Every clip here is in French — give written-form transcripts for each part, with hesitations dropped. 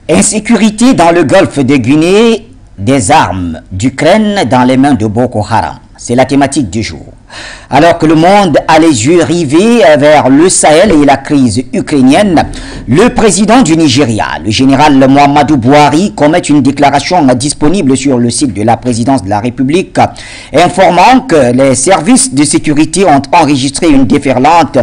Insécurité dans le golfe de Guinée, des armes d'Ukraine dans les mains de Boko Haram. C'est la thématique du jour. Alors que le monde a les yeux rivés vers le Sahel et la crise ukrainienne, le président du Nigeria, le général Muhammadu Buhari, commet une déclaration disponible sur le site de la présidence de la République, informant que les services de sécurité ont enregistré une déferlante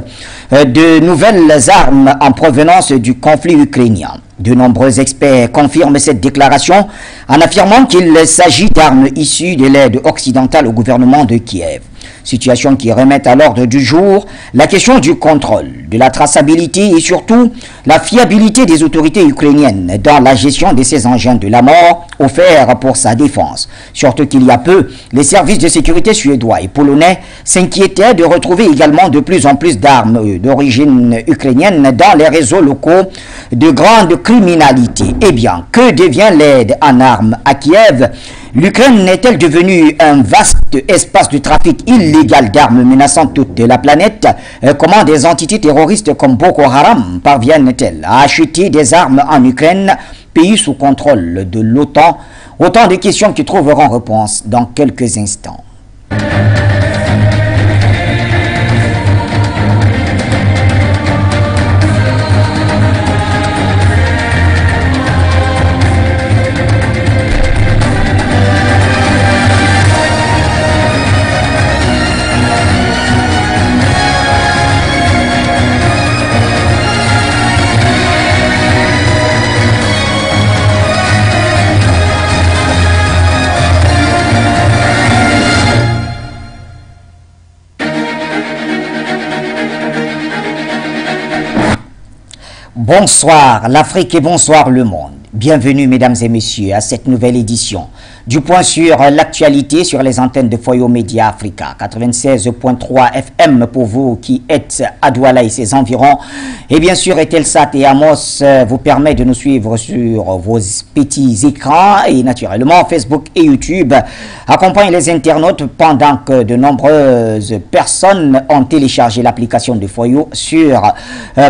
de nouvelles armes en provenance du conflit ukrainien. De nombreux experts confirment cette déclaration en affirmant qu'il s'agit d'armes issues de l'aide occidentale au gouvernement de Kiev. Situation qui remet à l'ordre du jour la question du contrôle, de la traçabilité et surtout la fiabilité des autorités ukrainiennes dans la gestion de ces engins de la mort offerts pour sa défense. Surtout qu'il y a peu, les services de sécurité suédois et polonais s'inquiétaient de retrouver également de plus en plus d'armes d'origine ukrainienne dans les réseaux locaux de grande criminalité. Eh bien, que devient l'aide en armes à Kiev? L'Ukraine est-elle devenue un vaste espace de trafic illégal d'armes menaçant toute la planète? Comment des entités terroristes comme Boko Haram parviennent-elles à acheter des armes en Ukraine, pays sous contrôle de l'OTAN? Autant de questions qui trouveront réponse dans quelques instants. Bonsoir l'Afrique et bonsoir le monde. Bienvenue mesdames et messieurs à cette nouvelle édition du point sur l'actualité sur les antennes de Foyo Média Africa 96.3 FM pour vous qui êtes à Douala et ses environs, et bien sûr Etelsat et Amos vous permet de nous suivre sur vos petits écrans, et naturellement Facebook et YouTube accompagnent les internautes pendant que de nombreuses personnes ont téléchargé l'application de Foyo sur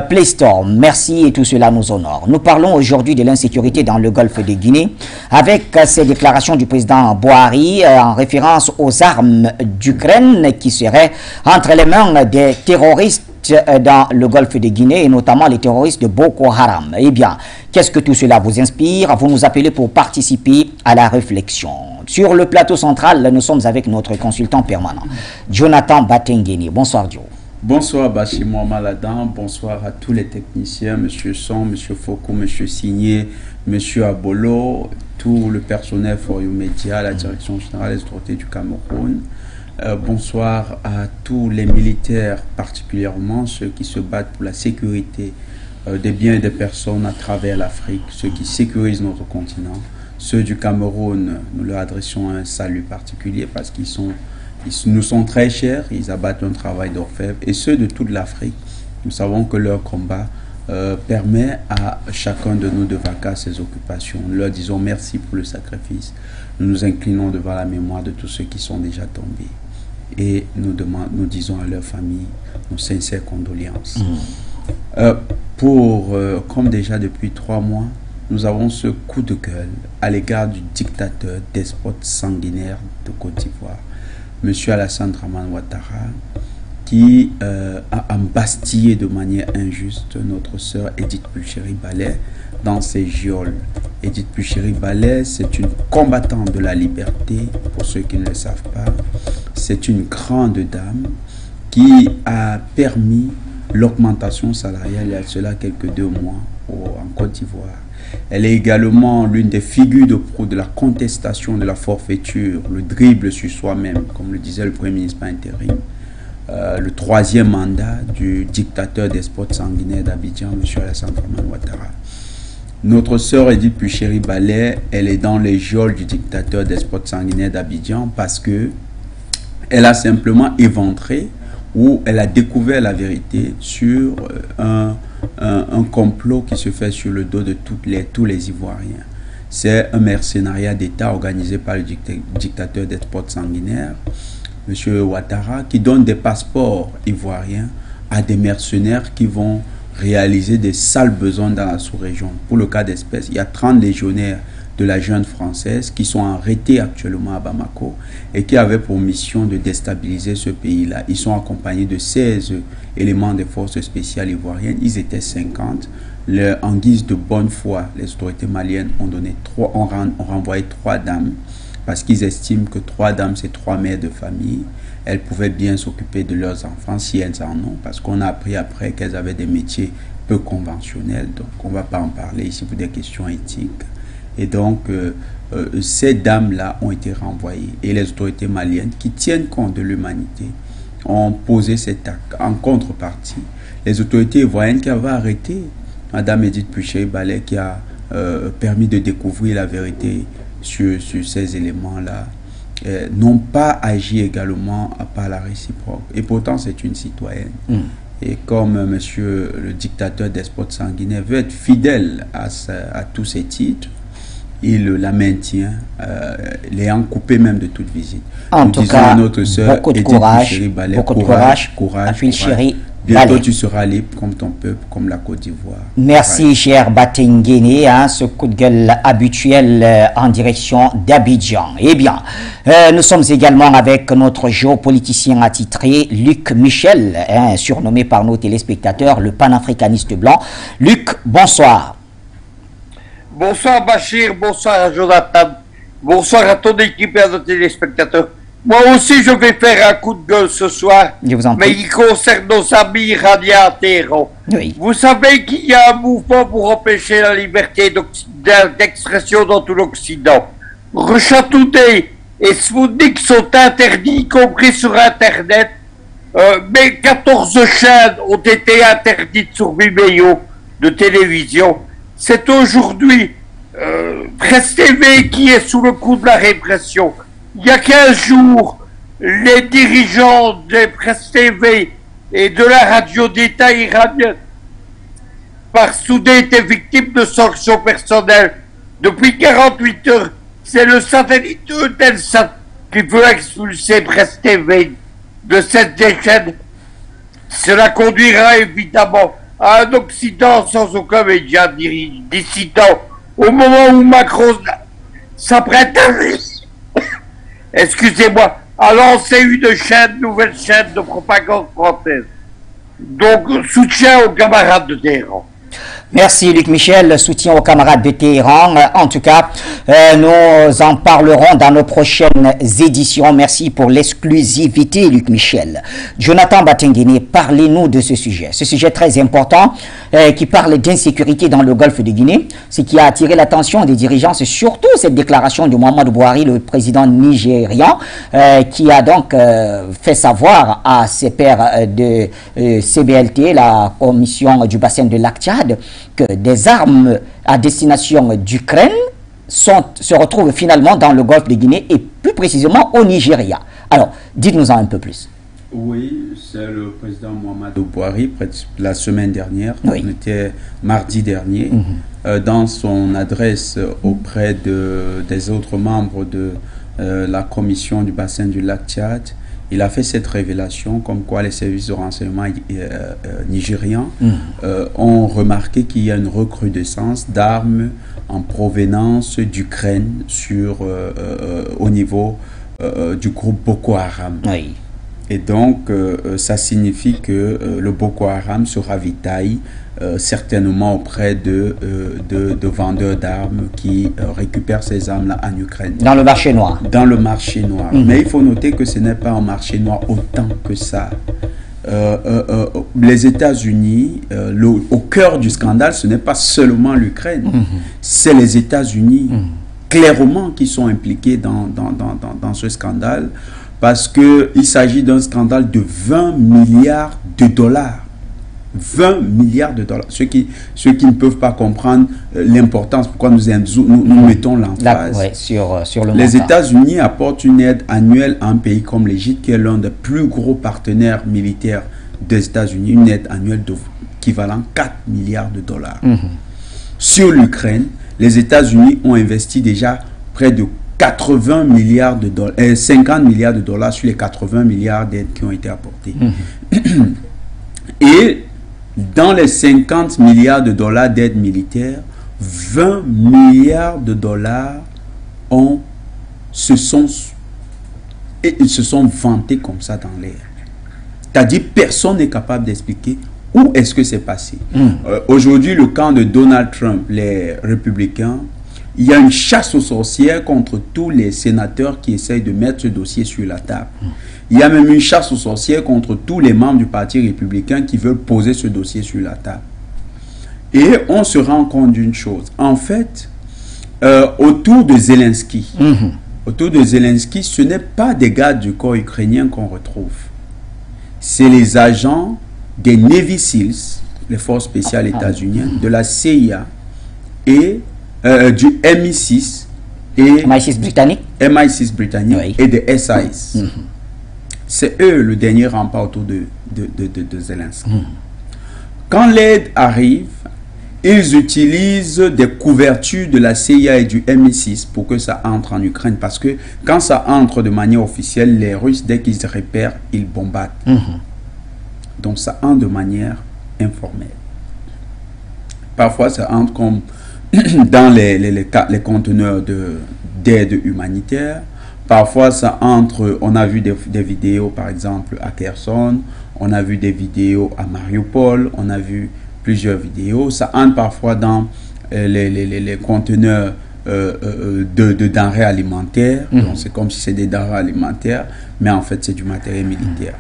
Play Store. Merci et tout cela nous honore. Nous parlons aujourd'hui de l'insécurité dans le golfe de Guinée avec ces déclarations du président Buhari en référence aux armes d'Ukraine qui seraient entre les mains des terroristes dans le golfe de Guinée et notamment les terroristes de Boko Haram. Eh bien, qu'est-ce que tout cela vous inspire? Vous nous appelez pour participer à la réflexion. Sur le plateau central, nous sommes avec notre consultant permanent, Jonathan Batengeni. Bonsoir, Joe. Bonsoir Bachimo Maladan, bonsoir à tous les techniciens, Monsieur Son, Monsieur Foucault, Monsieur Signé, Monsieur Abolo, tout le personnel Foyo Média, la direction générale des autorités du Cameroun. Bonsoir à tous les militaires, particulièrement ceux qui se battent pour la sécurité des biens et des personnes à travers l'Afrique, ceux qui sécurisent notre continent. Ceux du Cameroun, nous leur adressons un salut particulier parce qu'ils nous sont très chers, ils abattent un travail d'orfèvre. Et ceux de toute l'Afrique, nous savons que leur combat permet à chacun de nous de vaquer à ses occupations. Nous leur disons merci pour le sacrifice. Nous nous inclinons devant la mémoire de tous ceux qui sont déjà tombés. Et nous disons à leur famille nos sincères condoléances. Comme déjà depuis 3 mois, nous avons ce coup de gueule à l'égard du dictateur despote sanguinaire de Côte d'Ivoire, M. Alassane Dramane Ouattara, qui a embastillé de manière injuste notre sœur Edith Pulchéry-Ballet dans ses geôles. Edith Pulchéry-Ballet, c'est une combattante de la liberté, pour ceux qui ne le savent pas. C'est une grande dame qui a permis l'augmentation salariale il y a cela quelques 2 mois en Côte d'Ivoire. Elle est également l'une des figures de proue de la contestation de la forfaiture, le dribble sur soi-même, comme le disait le Premier ministre par intérim. Le 3e mandat du dictateur despote sanguinaire d'Abidjan, M. Alassane Dramane Ouattara. Notre sœur Edith Pulchéry-Ballet, elle est dans les geôles du dictateur despote sanguinaire d'Abidjan parce que elle a simplement éventré ou elle a découvert la vérité sur un complot qui se fait sur le dos de tous les Ivoiriens. C'est un mercenariat d'État organisé par le dictateur despote sanguinaire, M. Ouattara, qui donne des passeports ivoiriens à des mercenaires qui vont réaliser des sales besoins dans la sous-région. Pour le cas d'espèce, il y a 30 légionnaires de la junte française qui sont arrêtés actuellement à Bamako et qui avaient pour mission de déstabiliser ce pays-là. Ils sont accompagnés de 16 éléments des forces spéciales ivoiriennes. Ils étaient 50. En guise de bonne foi, les autorités maliennes ont renvoyé 3 dames parce qu'ils estiment que 3 dames, c'est 3 mères de famille. Elles pouvaient bien s'occuper de leurs enfants si elles en ont, parce qu'on a appris après qu'elles avaient des métiers peu conventionnels. Donc, on ne va pas en parler ici pour des questions éthiques. Et donc, ces dames-là ont été renvoyées. Et les autorités maliennes, qui tiennent compte de l'humanité, ont posé cet acte. En contrepartie, les autorités ivoiriennes qui avaient arrêté Madame Edith Puchet-Ballet, qui a permis de découvrir la vérité sur ces éléments-là, n'ont pas agi également par la réciproque. Et pourtant, c'est une citoyenne. Et comme monsieur le dictateur despote sanguinaire veut être fidèle à tous ses titres, il la maintient, l'ayant coupé même de toute visite. En tout cas, à notre soeur, beaucoup de courage, Afil Chéri. Bientôt, tu seras libre comme ton peuple, comme la Côte d'Ivoire. Merci, cher Batengene, ce coup de gueule habituel en direction d'Abidjan. Eh bien, nous sommes également avec notre géopoliticien attitré, Luc Michel, surnommé par nos téléspectateurs le panafricaniste blanc. Luc, bonsoir. Bonsoir Bachir, bonsoir à Jonathan, bonsoir à ton équipe et à nos téléspectateurs. Moi aussi, je vais faire un coup de gueule ce soir, mais il concerne nos amis iraniens à Téhéran. Oui. Vous savez qu'il y a un mouvement pour empêcher la liberté d'expression dans tout l'Occident. Russia Today et Sputnik sont interdits, y compris sur Internet, mais 14 chaînes ont été interdites sur Vimeo de télévision. C'est aujourd'hui Presse TV qui est sous le coup de la répression. Il y a 15 jours, les dirigeants de Presse TV et de la radio d'État iranienne par soudain étaient victimes de sanctions personnelles. Depuis 48 heures, c'est le satellite Eutelsat qui veut expulser Presse TV de cette chaîne. Cela conduira évidemment à un Occident sans aucun média dissident au moment où Macron s'apprête à excusez-moi, à lancer une nouvelle chaîne de propagande française. Donc, soutien aux camarades de Téhéran. Merci Luc Michel, soutien aux camarades de Téhéran. En tout cas, nous en parlerons dans nos prochaines éditions. Merci pour l'exclusivité Luc Michel. Jonathan Batengene, parlez-nous de ce sujet. Ce sujet très important qui parle d'insécurité dans le golfe de Guinée. Ce qui a attiré l'attention des dirigeants, c'est surtout cette déclaration de Muhammadu Buhari, le président nigérian, qui a donc fait savoir à ses pairs de CBLT, la commission du bassin de lac Tchad, que des armes à destination d'Ukraine se retrouvent finalement dans le golfe de Guinée et plus précisément au Nigeria. Alors, dites-nous-en un peu plus. Oui, c'est le président Muhammadu Buhari, la semaine dernière, oui. C'était mardi dernier, dans son adresse auprès des autres membres de la commission du bassin du lac Tchad. Il a fait cette révélation comme quoi les services de renseignement nigérians ont remarqué qu'il y a une recrudescence d'armes en provenance d'Ukraine au niveau du groupe Boko Haram. Oui. Et donc, ça signifie que le Boko Haram se ravitaille certainement auprès de vendeurs d'armes qui récupèrent ces armes-là en Ukraine. Dans le marché noir. Dans le marché noir. Mais il faut noter que ce n'est pas un marché noir autant que ça. Les États-Unis, au cœur du scandale, ce n'est pas seulement l'Ukraine, c'est les États-Unis, clairement, qui sont impliqués dans ce scandale, parce qu'il s'agit d'un scandale de 20 milliards de dollars. 20 milliards de dollars. Ceux qui ne peuvent pas comprendre l'importance, pourquoi nous mettons l'emphase. Ouais, sur le Les montant. États-Unis apportent une aide annuelle à un pays comme l'Égypte, qui est l'un des plus gros partenaires militaires des États-Unis, une aide annuelle équivalent 4 milliards de dollars. Sur l'Ukraine, les États-Unis ont investi déjà près de 80 milliards de dollars, 50 milliards de dollars sur les 80 milliards d'aides qui ont été apportées. Et dans les 50 milliards de dollars d'aide militaire, 20 milliards de dollars se sont vantés comme ça dans l'air. C'est-à-dire personne n'est capable d'expliquer où est-ce que c'est passé. Aujourd'hui, le camp de Donald Trump, les républicains, il y a une chasse aux sorcières contre tous les sénateurs qui essayent de mettre ce dossier sur la table. Il y a même une chasse aux sorcières contre tous les membres du Parti républicain qui veulent poser ce dossier sur la table. Et on se rend compte d'une chose. En fait, autour de Zelensky, ce n'est pas des gars du corps ukrainien qu'on retrouve. C'est les agents des Navy Seals, les forces spéciales états-uniennes, de la CIA et du MI6 et MI6 britannique, oui, et des SIS. C'est eux le dernier rempart autour de Zelensky. Quand l'aide arrive, ils utilisent des couvertures de la CIA et du MI6 pour que ça entre en Ukraine. Parce que quand ça entre de manière officielle, les Russes, dès qu'ils se repèrent, ils bombardent. Donc ça entre de manière informelle. Parfois, ça entre comme dans les conteneurs d'aide humanitaire. Parfois, ça entre, on a vu des vidéos, par exemple, à Kherson. On a vu des vidéos à Mariupol. On a vu plusieurs vidéos. Ça entre parfois dans les conteneurs de denrées alimentaires. Donc, c'est comme si c'était des denrées alimentaires, mais en fait, c'est du matériel militaire.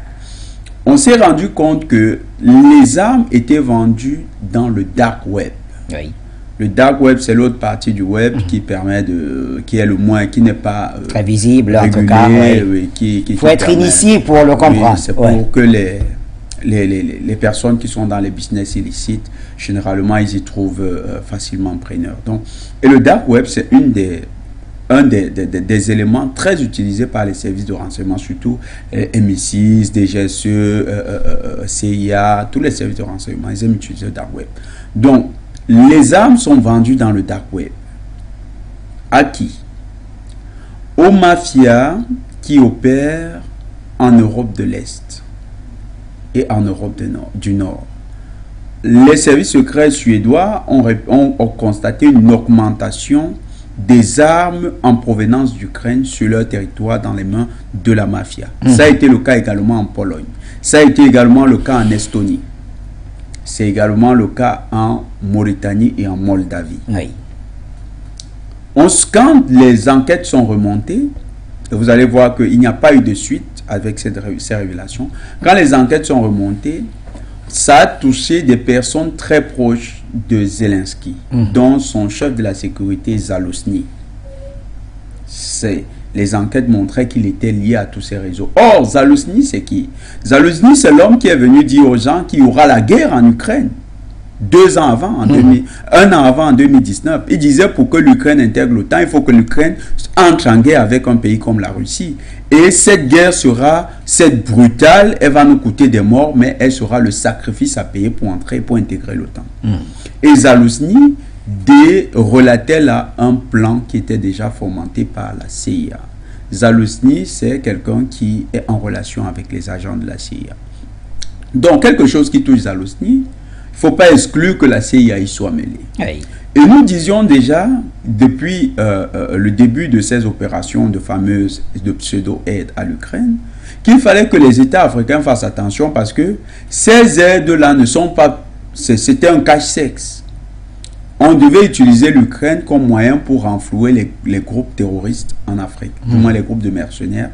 On s'est rendu compte que les armes étaient vendues dans le dark web. Oui. Le dark web, c'est l'autre partie du web qui permet qui est le moins, qui n'est pas très visible, régulé, en tout cas. Oui, il faut être initié pour le comprendre. Oui, c'est pour que les personnes qui sont dans les business illicites, généralement, ils y trouvent facilement preneur. Donc, et le dark web, c'est un des éléments très utilisés par les services de renseignement, surtout MI6, DGSE, CIA, tous les services de renseignement, ils aiment utiliser le dark web. Donc, les armes sont vendues dans le dark web. À qui? Aux mafias qui opèrent en Europe de l'Est et en Europe du Nord. Les services secrets suédois ont constaté une augmentation des armes en provenance d'Ukraine sur leur territoire dans les mains de la mafia. Ça a été le cas également en Pologne. Ça a été également le cas en Estonie. C'est également le cas en Mauritanie et en Moldavie. Oui. Quand les enquêtes sont remontées, vous allez voir qu'il n'y a pas eu de suite avec ces révélations. Quand les enquêtes sont remontées, ça a touché des personnes très proches de Zelensky, dont son chef de la sécurité, Zaluzhny. Les enquêtes montraient qu'il était lié à tous ces réseaux. Or, Zaluzhny, c'est qui? Zaluzhny, c'est l'homme qui est venu dire aux gens qu'il y aura la guerre en Ukraine. 2 ans avant, un an avant, en 2019. Il disait pour que l'Ukraine intègre l'OTAN, il faut que l'Ukraine entre en guerre avec un pays comme la Russie. Et cette guerre sera, cette brutale, elle va nous coûter des morts, mais elle sera le sacrifice à payer pour entrer, pour intégrer l'OTAN. Et Zaluzhny relatait là un plan qui était déjà fomenté par la CIA. Zaluzhny, c'est quelqu'un qui est en relation avec les agents de la CIA. Donc, quelque chose qui touche Zaluzhny, il ne faut pas exclure que la CIA y soit mêlée. Oui. Et nous disions déjà, depuis le début de ces opérations de pseudo-aide à l'Ukraine, qu'il fallait que les États africains fassent attention parce que ces aides-là ne sont pas... C'était un cache-sexe. On devait utiliser l'Ukraine comme moyen pour renflouer les groupes terroristes en Afrique, du moins les groupes de mercenaires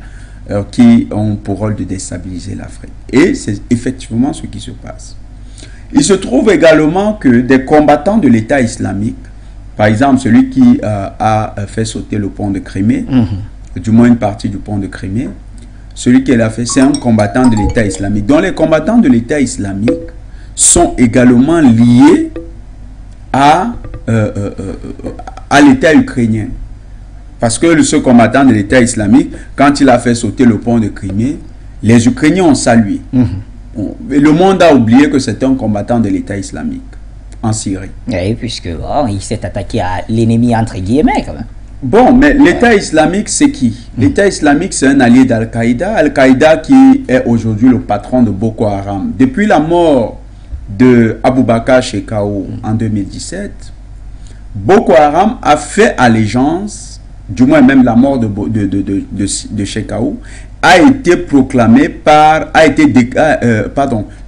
qui ont pour rôle de déstabiliser l'Afrique. Et c'est effectivement ce qui se passe. Il se trouve également que des combattants de l'État islamique, par exemple celui qui a fait sauter le pont de Crimée, du moins une partie du pont de Crimée, celui qui l'a fait, c'est un combattant de l'État islamique. Donc les combattants de l'État islamique sont également liés à l'État ukrainien. Parce que ce combattant de l'État islamique, quand il a fait sauter le pont de Crimée, les Ukrainiens ont salué. Le monde a oublié que c'était un combattant de l'État islamique en Syrie. Oui, puisque il s'est attaqué à l'ennemi entre guillemets quand même. Bon, mais l'État islamique, c'est qui? L'État islamique, c'est un allié d'Al-Qaïda. Al-Qaïda qui est aujourd'hui le patron de Boko Haram. Depuis la mort de Aboubakar Shekau en 2017, Boko Haram a fait allégeance, du moins même la mort de Shekau a été proclamée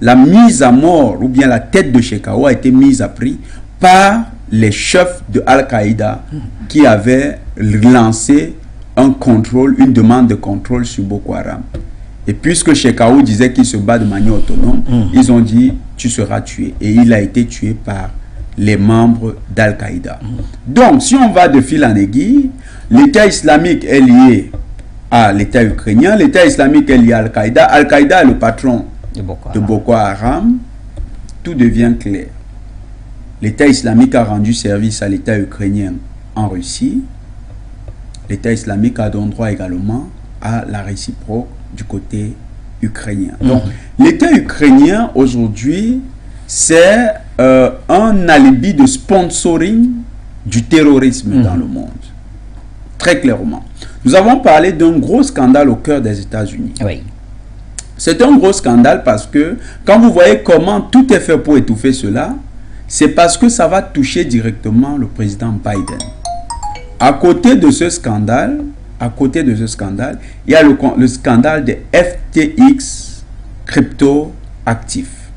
la mise à mort ou bien la tête de Shekau a été mise à prix par les chefs de Al-Qaïda qui avaient lancé une demande de contrôle sur Boko Haram. Et puisque Shekau disait qu'il se bat de manière autonome, ils ont dit tu seras tué. Et il a été tué par les membres d'Al-Qaïda. Donc, si on va de fil en aiguille, l'État islamique est lié à l'État ukrainien, l'État islamique est lié à Al-Qaïda, Al-Qaïda est le patron de Boko Haram, tout devient clair. L'État islamique a rendu service à l'État ukrainien en Russie, l'État islamique a donné droit également à la réciproque du côté ukrainien. Donc, l'État ukrainien aujourd'hui, c'est un alibi de sponsoring du terrorisme dans le monde. Très clairement. Nous avons parlé d'un gros scandale au cœur des États-Unis. Oui. C'est un gros scandale parce que quand vous voyez comment tout est fait pour étouffer cela, c'est parce que ça va toucher directement le président Biden. À côté de ce scandale, il y a le scandale des FTX crypto-actifs.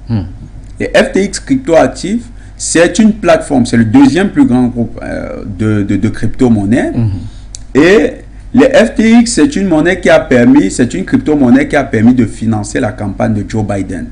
Les FTX crypto-actifs, c'est une plateforme, c'est le deuxième plus grand groupe de crypto-monnaies. Et les FTX, c'est une monnaie qui a permis, c'est une crypto-monnaie qui a permis de financer la campagne de Joe Biden.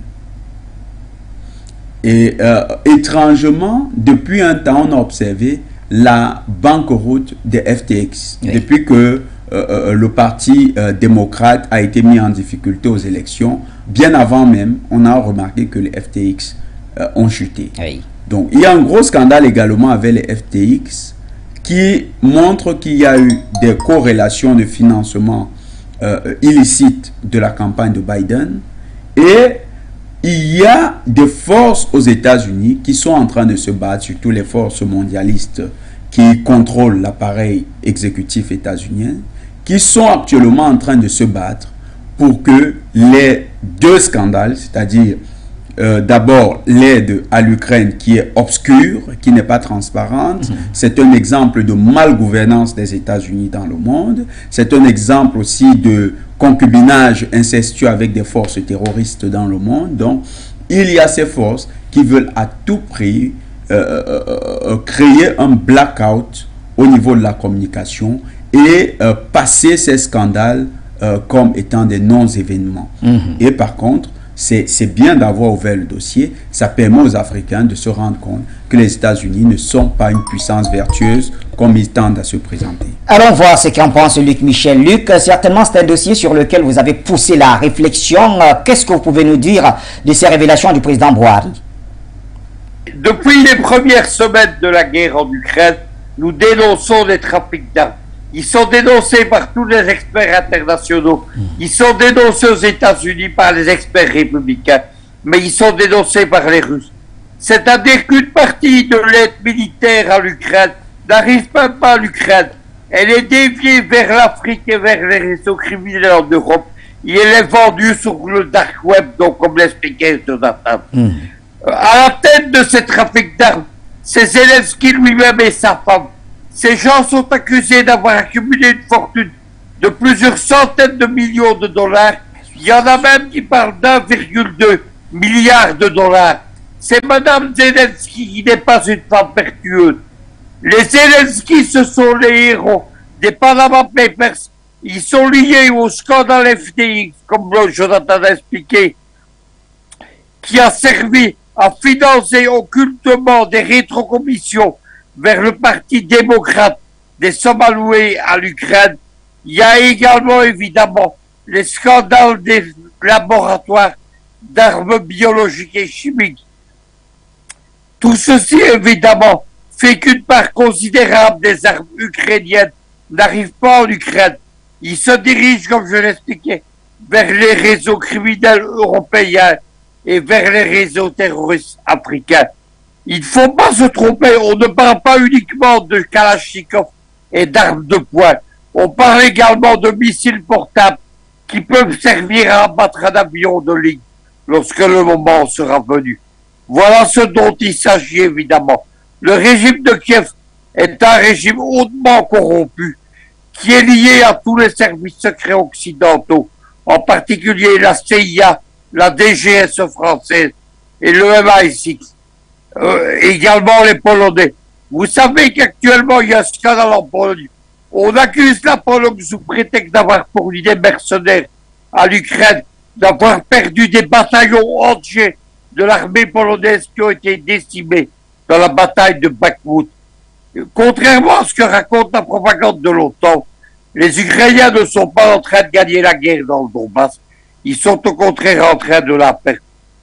Et étrangement, depuis un temps, on a observé la banqueroute des FTX. Oui. Depuis que le parti démocrate a été mis en difficulté aux élections, bien avant même, on a remarqué que les FTX ont chuté. Oui. Donc, il y a un gros scandale également avec les FTX qui montre qu'il y a eu des corrélations de financement illicite de la campagne de Biden. Et il y a des forces aux États-Unis qui sont en train de se battre, surtout les forces mondialistes qui contrôlent l'appareil exécutif états-unien, qui sont actuellement en train de se battre pour que les deux scandales, c'est-à-dire d'abord l'aide à l'Ukraine qui est obscure, qui n'est pas transparente, c'est un exemple de malgouvernance des États-Unis dans le monde, c'est un exemple aussi de concubinage incestueux avec des forces terroristes dans le monde. Donc, il y a ces forces qui veulent à tout prix créer un blackout au niveau de la communication et passer ces scandales comme étant des non-événements. Et par contre, c'est bien d'avoir ouvert le dossier. Ça permet aux Africains de se rendre compte que les États-Unis ne sont pas une puissance vertueuse comme ils tendent à se présenter. Allons voir ce qu'en pense Luc Michel. Luc, certainement c'est un dossier sur lequel vous avez poussé la réflexion. Qu'est-ce que vous pouvez nous dire de ces révélations du président Buhari? Depuis les premières semaines de la guerre en Ukraine, nous dénonçons les trafics d'armes. Ils sont dénoncés par tous les experts internationaux. Ils sont dénoncés aux États-Unis par les experts républicains. Mais ils sont dénoncés par les Russes. C'est-à-dire qu'une partie de l'aide militaire à l'Ukraine n'arrive même pas à l'Ukraine. Elle est déviée vers l'Afrique et vers les réseaux criminels en Europe. Et elle est vendue sur le dark web, donc comme l'expliquait Jonathan. À la tête de ces trafics d'armes, c'est Zelensky lui-même et sa femme. Ces gens sont accusés d'avoir accumulé une fortune de plusieurs centaines de millions de dollars. Il y en a même qui parlent d'1,2 milliard de dollars. C'est Madame Zelensky qui n'est pas une femme vertueuse. Les Zelensky, ce sont les héros des Panama Papers. Ils sont liés au scandale FTX, comme Jonathan a expliqué, qui a servi à financer occultement des rétrocommissions vers le parti démocrate des sommes allouées à l'Ukraine. Il y a également évidemment les scandales des laboratoires d'armes biologiques et chimiques. Tout ceci évidemment fait qu'une part considérable des armes ukrainiennes n'arrive pas en Ukraine. Ils se dirigent, comme je l'expliquais, vers les réseaux criminels européens et vers les réseaux terroristes africains. Il ne faut pas se tromper, on ne parle pas uniquement de Kalachnikov et d'armes de poing. On parle également de missiles portables qui peuvent servir à abattre un avion de ligne lorsque le moment sera venu. Voilà ce dont il s'agit évidemment. Le régime de Kiev est un régime hautement corrompu qui est lié à tous les services secrets occidentaux, en particulier la CIA, la DGSE française et le MI6, également les Polonais. Vous savez qu'actuellement il y a un scandale en Pologne. On accuse la Pologne sous prétexte d'avoir fourni des mercenaires à l'Ukraine, d'avoir perdu des bataillons entiers de l'armée polonaise qui ont été décimés dans la bataille de Bakhmut. Contrairement à ce que raconte la propagande de l'OTAN, les Ukrainiens ne sont pas en train de gagner la guerre dans le Donbass. Ils sont au contraire en train de la perdre.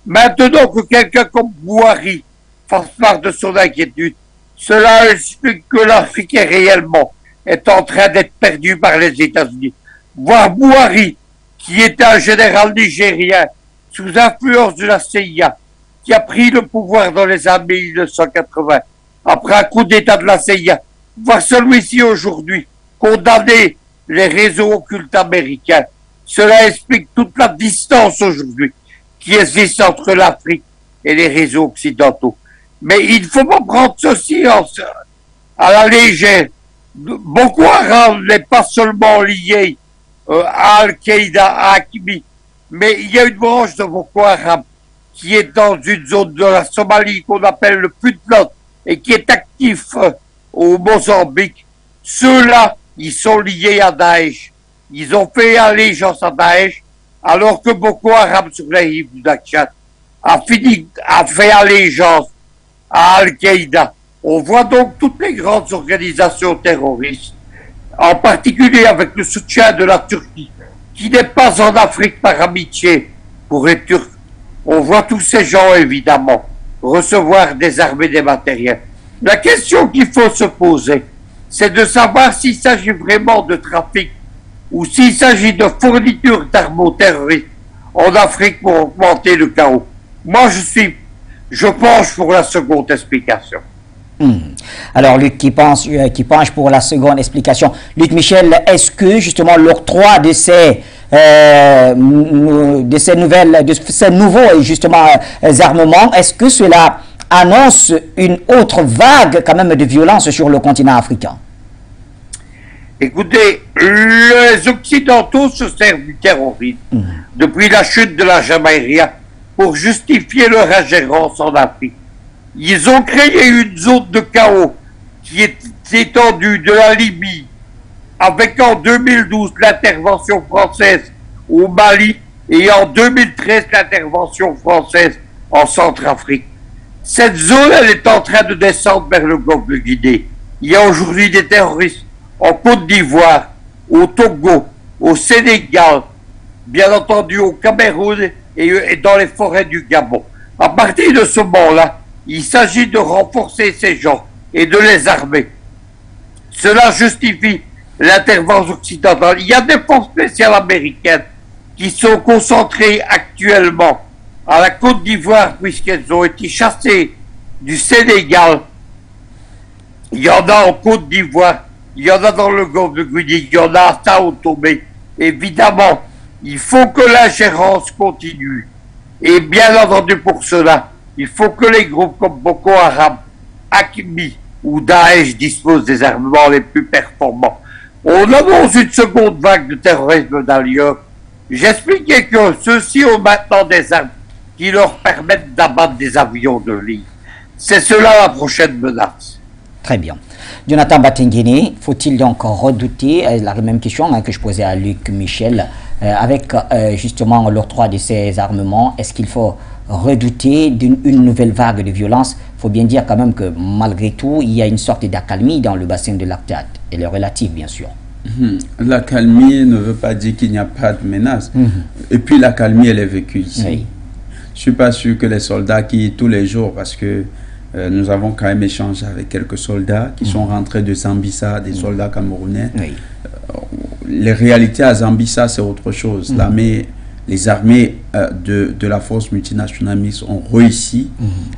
Maintenant que quelqu'un comme Bouhari fasse part de son inquiétude, cela explique que l'Afrique est en train d'être perdue par les États-Unis. Voir Bouhari, qui était un général nigérien sous influence de la CIA, qui a pris le pouvoir dans les années 1980, après un coup d'État de la CIA, voir celui-ci aujourd'hui condamner les réseaux occultes américains, cela explique toute la distance aujourd'hui qui existe entre l'Afrique et les réseaux occidentaux. Mais il ne faut pas prendre ceci à la légère. Boko Haram n'est pas seulement lié à Al-Qaïda, à Hakimi, mais il y a une branche de Boko Haram qui est dans une zone de la Somalie qu'on appelle le Puntland et qui est actif au Mozambique. Ceux-là, ils sont liés à Daesh. Ils ont fait allégeance à Daesh, alors que Boko Haram sur les rives du Tchad a fait allégeance à Al-Qaïda. On voit donc toutes les grandes organisations terroristes, en particulier avec le soutien de la Turquie, qui n'est pas en Afrique par amitié pour les Turcs. On voit tous ces gens, évidemment, recevoir des armes et des matériels. La question qu'il faut se poser, c'est de savoir s'il s'agit vraiment de trafic ou s'il s'agit de fourniture d'armes aux terroristes en Afrique pour augmenter le chaos. Moi, je penche pour la seconde explication. Alors, Luc qui penche pour la seconde explication. Luc Michel, est-ce que justement l'octroi de ces nouveaux justement armements, est-ce que cela annonce une autre vague quand même de violence sur le continent africain? Écoutez, les Occidentaux se servent du terrorisme depuis la chute de la Jamaïria pour justifier leur ingérence en Afrique. Ils ont créé une zone de chaos qui est étendue de la Libye, avec en 2012 l'intervention française au Mali et en 2013 l'intervention française en Centrafrique. Cette zone, elle est en train de descendre vers le golfe de Guinée. Il y a aujourd'hui des terroristes en Côte d'Ivoire, au Togo, au Sénégal, bien entendu au Cameroun et dans les forêts du Gabon. À partir de ce moment-là, il s'agit de renforcer ces gens et de les armer. Cela justifie l'intervention occidentale. Il y a des forces spéciales américaines qui sont concentrées actuellement à la Côte d'Ivoire puisqu'elles ont été chassées du Sénégal. Il y en a en Côte d'Ivoire, il y en a dans le golfe de Guinée, il y en a à Sao Tomé. Évidemment, il faut que l'ingérence continue. Et bien entendu pour cela, il faut que les groupes comme Boko Haram, Hakimi ou Daesh disposent des armements les plus performants. On annonce une seconde vague de terrorisme d'ailleurs. J'expliquais que ceux-ci ont maintenant des armes qui leur permettent d'abattre des avions de ligne. C'est cela la prochaine menace. Très bien. Jonathan Batengene, faut-il donc redouter, la même question que je posais à Luc Michel, avec justement l'octroi de ces armements, est-ce qu'il faut redouter une nouvelle vague de violence? Il faut bien dire quand même que malgré tout, il y a une sorte d'accalmie dans le bassin de lac Tchad. Elle est relative, bien sûr. L'accalmie ne veut pas dire qu'il n'y a pas de menace. Et puis l'accalmie, elle est vécue ici. Oui. Je ne suis pas sûr que les soldats qui, tous les jours, parce que nous avons quand même échangé avec quelques soldats qui sont rentrés de Zambissa, des soldats camerounais. Oui. Les réalités à Zambissa, c'est autre chose. les armées de la force multinationale mixte ont réussi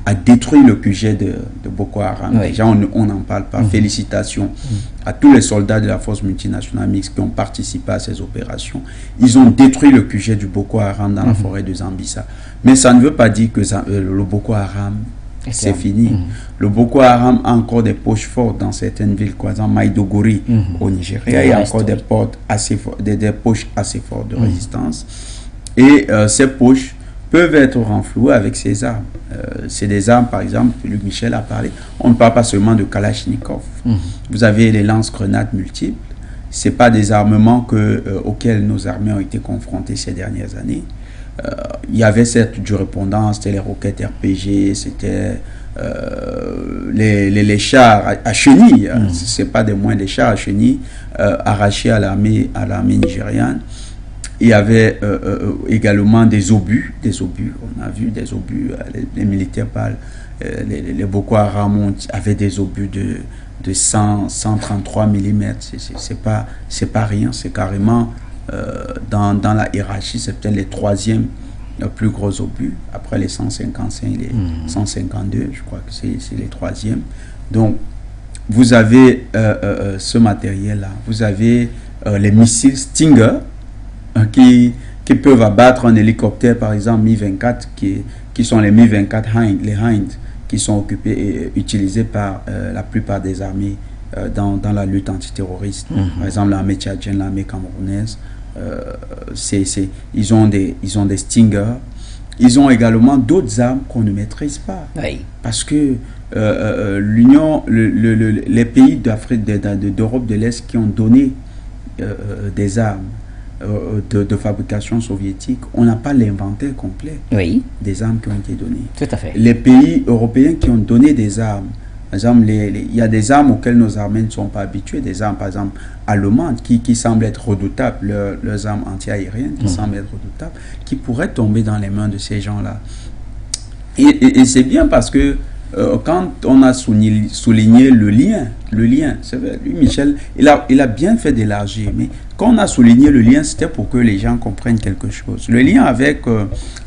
à détruire le QG de Boko Haram. Oui. Déjà, on n'en parle pas. Félicitations à tous les soldats de la force multinationale mixte qui ont participé à ces opérations. Ils ont détruit le QG du Boko Haram dans la forêt de Zambissa. Mais ça ne veut pas dire que le Boko Haram, c'est fini. Le Boko Haram a encore des poches fortes dans certaines villes, par exemple Maïdogori au Nigeria. Il y a encore des poches assez fortes de résistance. Et ces poches peuvent être renflouées avec ces armes. C'est des armes, par exemple, Luc Michel a parlé. On ne parle pas seulement de Kalachnikov. Vous avez les lance-grenades multiples. Ce n'est pas des armements auxquels nos armées ont été confrontées ces dernières années. Il y avait certes du répondant, c'était les roquettes RPG, c'était les chars à chenilles. Ce n'est pas des moins des chars à chenilles arrachés à l'armée nigériane. Il y avait également des obus. On a vu des obus, les militaires parlent, les Boko Haram avaient des obus de 133 mm. C'est pas rien, c'est carrément dans la hiérarchie, c'est peut-être les troisièmes plus gros obus. Après les 155, les 152, je crois que c'est les troisièmes. Donc, vous avez ce matériel-là. Vous avez les missiles Stinger, qui peuvent abattre un hélicoptère, par exemple Mi-24, qui sont les Mi-24 Hind, les Hind, qui sont occupés et utilisés par la plupart des armées dans la lutte antiterroriste. Par exemple, l'armée tchadienne, l'armée camerounaise, ils ont des Stingers. Ils ont également d'autres armes qu'on ne maîtrise pas. Oui. Parce que les pays d'Europe de l'Est qui ont donné des armes de fabrication soviétique, on n'a pas l'inventaire complet des armes qui ont été données. Tout à fait. Les pays européens qui ont donné des armes, par exemple, il y a des armes auxquelles nos armées ne sont pas habituées, des armes par exemple allemandes qui semblent être redoutables, leurs armes anti-aériennes qui semblent être redoutables, qui pourraient tomber dans les mains de ces gens-là. Et c'est bien parce que quand on a souligné le lien, c'est vrai, lui Michel, il a bien fait d'élargir, mais quand on a souligné le lien, c'était pour que les gens comprennent quelque chose. Le lien avec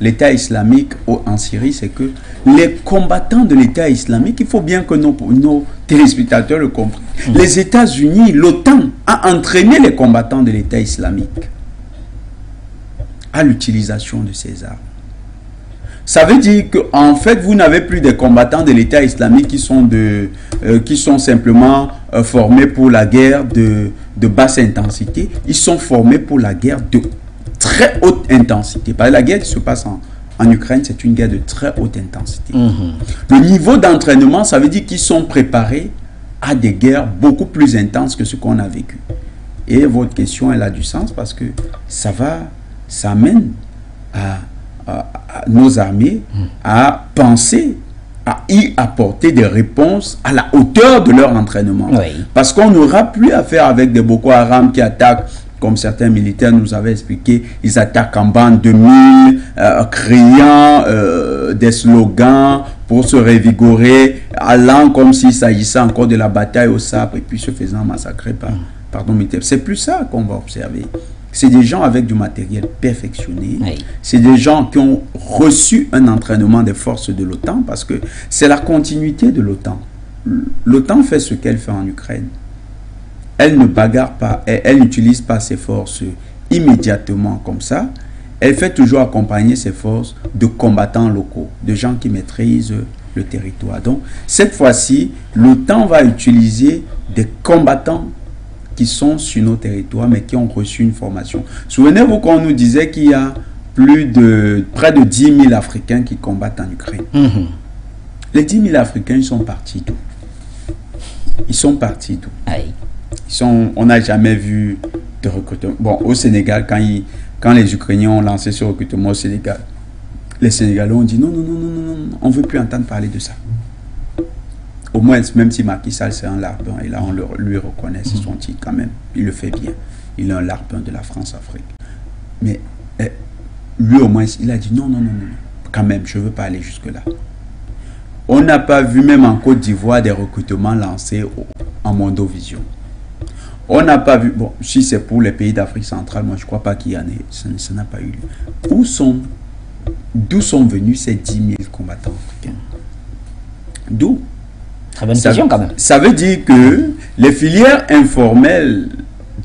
l'État islamique en Syrie, c'est que les combattants de l'État islamique, il faut bien que nos téléspectateurs le comprennent. Les États-Unis, l'OTAN a entraîné les combattants de l'État islamique à l'utilisation de ces armes. Ça veut dire qu'en fait, vous n'avez plus des combattants de l'État islamique qui sont simplement formés pour la guerre de basse intensité. Ils sont formés pour la guerre de très haute intensité. Parce que la guerre qui se passe en Ukraine, c'est une guerre de très haute intensité. Le niveau d'entraînement, ça veut dire qu'ils sont préparés à des guerres beaucoup plus intenses que ce qu'on a vécu. Et votre question, elle a du sens parce que ça amène à nos armées à penser, à y apporter des réponses à la hauteur de leur entraînement. Parce qu'on n'aura plus à faire avec des Boko Haram qui attaquent, comme certains militaires nous avaient expliqué, ils attaquent en bande de 1000, criant des slogans pour se revigorer, allant comme s'il s'agissait encore de la bataille au sabre et puis se faisant massacrer par nos militaires. C'est plus ça qu'on va observer. C'est des gens avec du matériel perfectionné. C'est des gens qui ont reçu un entraînement des forces de l'OTAN parce que c'est la continuité de l'OTAN. L'OTAN fait ce qu'elle fait en Ukraine. Elle ne bagarre pas, elle n'utilise pas ses forces immédiatement comme ça. Elle fait toujours accompagner ses forces de combattants locaux, de gens qui maîtrisent le territoire. Donc, cette fois-ci, l'OTAN va utiliser des combattants qui sont sur nos territoires, mais qui ont reçu une formation. Souvenez-vous qu'on nous disait qu'il y a près de 10 000 Africains qui combattent en Ukraine. Les 10 000 Africains, ils sont partis d'où? Ils sont partis d'où? On n'a jamais vu de recrutement. Bon, au Sénégal, quand les Ukrainiens ont lancé ce recrutement au Sénégal, les Sénégalais ont dit non, on ne veut plus entendre parler de ça. Au moins, même si Macky Sall c'est un larbin, et là on lui reconnaît, c'est son titre quand même, il le fait bien. Il est un larbin de la France-Afrique. Mais lui au moins, il a dit non, quand même, je ne veux pas aller jusque-là. On n'a pas vu même en Côte d'Ivoire des recrutements lancés en Mondovision. On n'a pas vu, bon, si c'est pour les pays d'Afrique centrale, moi je ne crois pas qu'il y en ait, ça n'a pas eu lieu. D'où sont venus ces 10 000 combattants africains? D'où? Très bonne question quand même. Ça veut dire que les filières informelles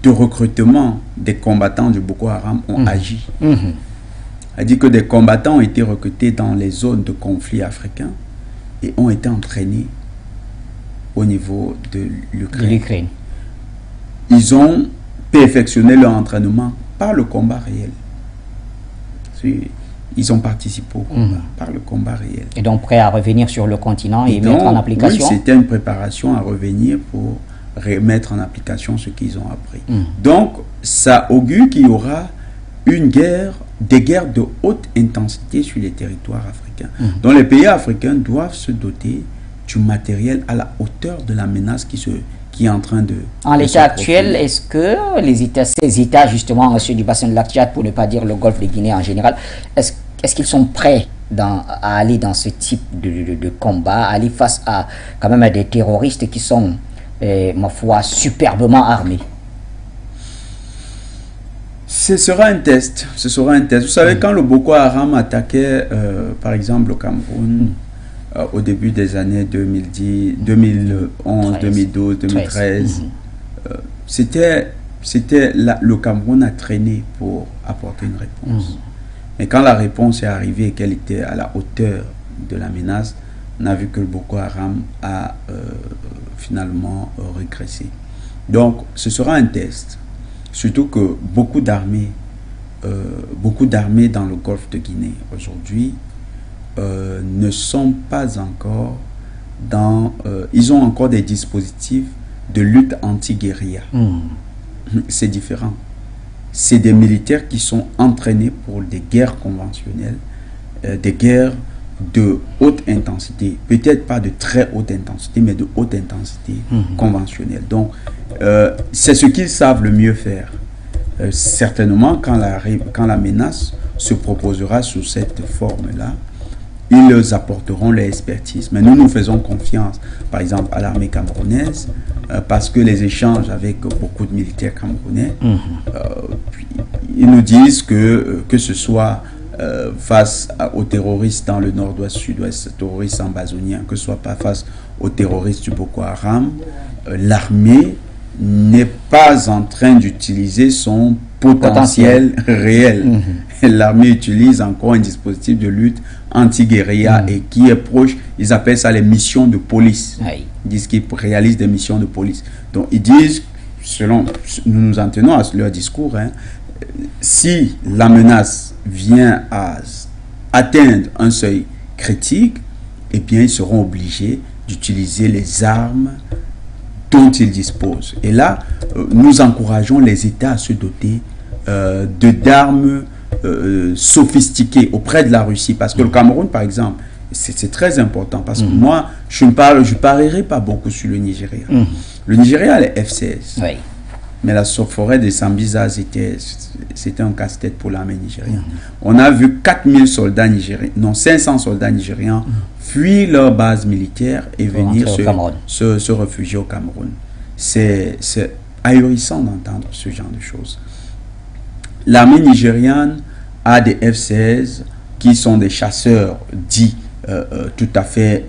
de recrutement des combattants du Boko Haram ont agi. C'est-à-dire que des combattants ont été recrutés dans les zones de conflit africains et ont été entraînés au niveau de l'Ukraine. Ils ont perfectionné leur entraînement par le combat réel. Ils ont participé au combat par le combat réel. Et donc prêts à revenir sur le continent et mettre en application. Oui, c'était une préparation à revenir pour remettre en application ce qu'ils ont appris. Donc, ça augure qu'il y aura des guerres de haute intensité sur les territoires africains. Donc, les pays africains doivent se doter du matériel à la hauteur de la menace qui est en train de... En l'état actuel, est-ce que ces États, justement, ceux du bassin de lac Tchad, pour ne pas dire le golfe de Guinée en général, est-ce qu'ils sont prêts à aller dans ce type de combat, à aller face à quand même à des terroristes qui sont, ma foi, superbement armés? Ce sera un test. Ce sera un test. Vous savez, quand le Boko Haram attaquait, par exemple, le Cameroun, au début des années 2010, 2011, 2012, 2013, le Cameroun a traîné pour apporter une réponse. Mais quand la réponse est arrivée et qu'elle était à la hauteur de la menace, on a vu que le Boko Haram a finalement régressé. Donc, ce sera un test. Surtout que beaucoup d'armées dans le golfe de Guinée aujourd'hui ne sont pas encore dans... ils ont encore des dispositifs de lutte anti-guérilla. C'est différent. C'est des militaires qui sont entraînés pour des guerres conventionnelles, des guerres de haute intensité. Peut-être pas de très haute intensité, mais de haute intensité conventionnelle. Donc, c'est ce qu'ils savent le mieux faire. Certainement, quand la menace se proposera sous cette forme-là, ils apporteront leur expertise. Mais nous faisons confiance, par exemple, à l'armée camerounaise, parce que les échanges avec beaucoup de militaires camerounais, puis, ils nous disent que ce soit face aux terroristes dans le nord-ouest, sud-ouest, terroristes ambazoniens, que ce soit pas face aux terroristes du Boko Haram, l'armée n'est pas en train d'utiliser son potentiel réel. L'armée utilise encore un dispositif de lutte anti-guérilla et qui est proche, ils appellent ça les missions de police. Ils disent qu'ils réalisent des missions de police. Donc ils disent, selon, nous nous en tenons à leur discours, si la menace vient à atteindre un seuil critique, eh bien ils seront obligés d'utiliser les armes dont ils disposent. Et là, nous encourageons les États à se doter d'armes sophistiquées auprès de la Russie. Parce que le Cameroun, par exemple, c'est très important. Parce que moi, je ne parierai pas beaucoup sur le Nigeria. Le Nigeria a les F-16. Mais la forêt de Sambisa, c'était un casse-tête pour l'armée nigérienne. On a vu 4000 soldats nigériens, non, 500 soldats nigériens fuir leur base militaire et venir se réfugier au Cameroun. C'est ahurissant d'entendre ce genre de choses. L'armée nigériane a des F-16 qui sont des chasseurs dits tout à fait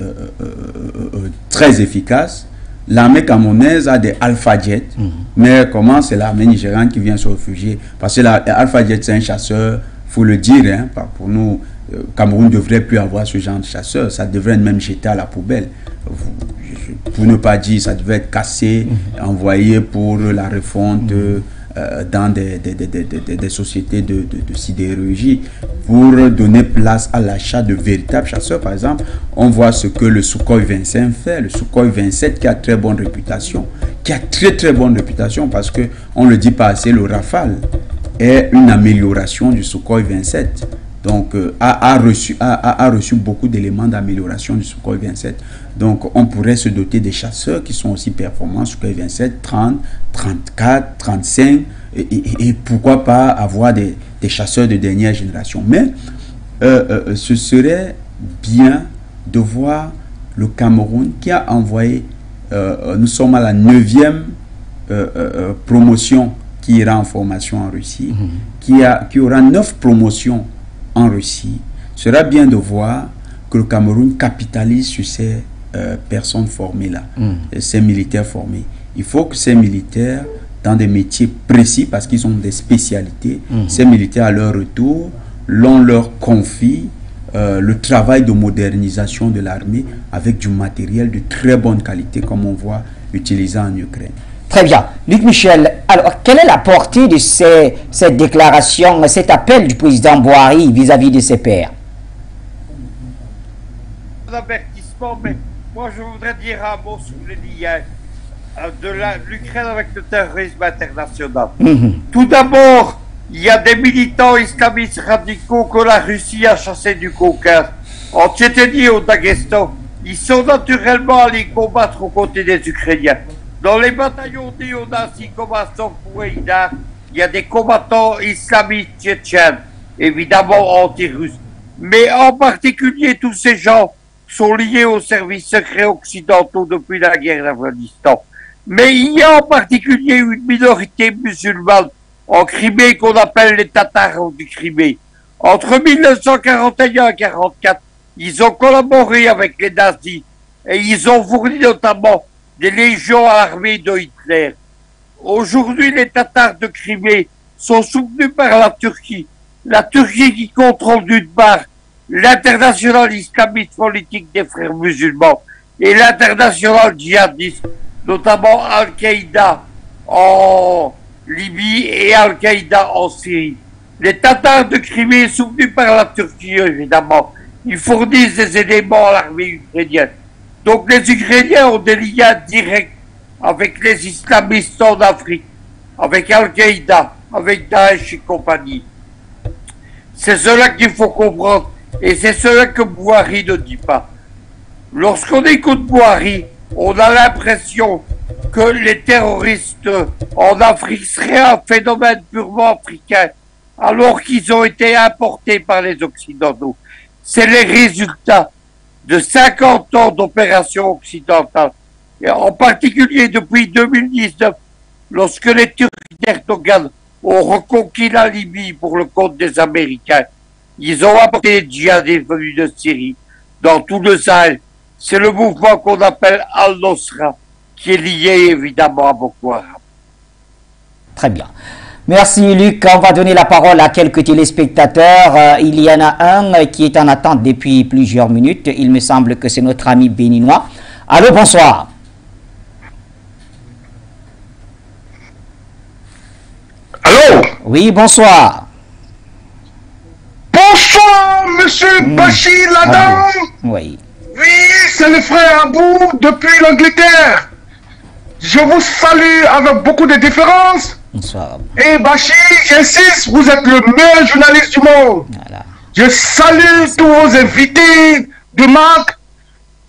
très efficaces. L'armée camerounaise a des Alpha Jet, mais comment c'est l'armée nigériane qui vient se réfugier? Parce que l'Alpha Jet, c'est un chasseur, il faut le dire, pour nous, Cameroun ne devrait plus avoir ce genre de chasseur, ça devrait même jeter à la poubelle. Pour ne pas dire, ça devait être cassé, envoyé pour la refonte dans des sociétés de sidérurgie, pour donner place à l'achat de véritables chasseurs. Par exemple, on voit ce que le Sukhoi 25 fait, le Sukhoi 27 qui a très bonne réputation, très bonne réputation, parce que on le dit pas assez, le Rafale est une amélioration du Sukhoi 27. Donc, a reçu beaucoup d'éléments d'amélioration du Sukhoi 27. Donc, on pourrait se doter des chasseurs qui sont aussi performants, Sukhoi 27, 30, 34, 35, et pourquoi pas avoir des chasseurs de dernière génération. Mais, ce serait bien de voir le Cameroun qui a envoyé, nous sommes à la 9e promotions qui ira en formation en Russie, qui aura 9 promotions en Russie, sera bien de voir que le Cameroun capitalise sur ces personnes formées-là, ces militaires formés. Il faut que ces militaires, dans des métiers précis, parce qu'ils ont des spécialités, ces militaires, à leur retour, l'on leur confie le travail de modernisation de l'armée avec du matériel de très bonne qualité, comme on voit utilisé en Ukraine. Très bien. Luc Michel, alors quelle est la portée de cette déclaration, cet appel du président Boihari vis-à-vis de ses pairs? Un avertissement, mais moi je voudrais dire un mot sur les liens de l'Ukraine avec le terrorisme international. Tout d'abord, il y a des militants islamistes radicaux que la Russie a chassés du Caucase, en Tchétchénie et au Daghestan. Ils sont naturellement allés combattre aux côtés des Ukrainiens. Dans les bataillons néo-nazis comme à Sovkouïda, il y a des combattants islamistes tchétchènes, évidemment anti-russes. Mais en particulier, tous ces gens sont liés aux services secrets occidentaux depuis la guerre d'Afghanistan. Mais il y a en particulier une minorité musulmane en Crimée qu'on appelle les Tatars du Crimée. Entre 1941 et 1944, ils ont collaboré avec les nazis et ils ont fourni notamment des légions à l'armée de Hitler. Aujourd'hui, les Tatars de Crimée sont soutenus par la Turquie qui contrôle d'une part l'international islamiste politique des frères musulmans et l'international djihadiste, notamment Al-Qaïda en Libye et Al-Qaïda en Syrie. Les Tatars de Crimée, soutenus par la Turquie évidemment, ils fournissent des éléments à l'armée ukrainienne. Donc les Ukrainiens ont des liens directs avec les islamistes en Afrique, avec Al-Qaïda, avec Daesh et compagnie. C'est cela qu'il faut comprendre et c'est cela que Boihari ne dit pas. Lorsqu'on écoute Boihari, on a l'impression que les terroristes en Afrique seraient un phénomène purement africain, alors qu'ils ont été importés par les Occidentaux. C'est les résultats de 50 ans d'opérations occidentales, et en particulier depuis 2019, lorsque les Turcs d'Erdogan ont reconquis la Libye pour le compte des Américains. Ils ont apporté des djihadistes venus de Syrie, dans tout le Sahel. C'est le mouvement qu'on appelle Al-Nosra, qui est lié évidemment à Boko Haram. Très bien. Merci Luc. On va donner la parole à quelques téléspectateurs. Il y en a un qui est en attente depuis plusieurs minutes. Il me semble que c'est notre ami béninois. Allô, bonsoir. Allô? Oui, bonsoir. Bonsoir, monsieur Bachir Ladam. Oui. Oui, c'est le frère Abou depuis l'Angleterre. Je vous salue avec beaucoup de déférence. Bonsoir. Et Bachir, j'insiste, vous êtes le meilleur journaliste du monde. Voilà. Je salue tous vos invités de marque,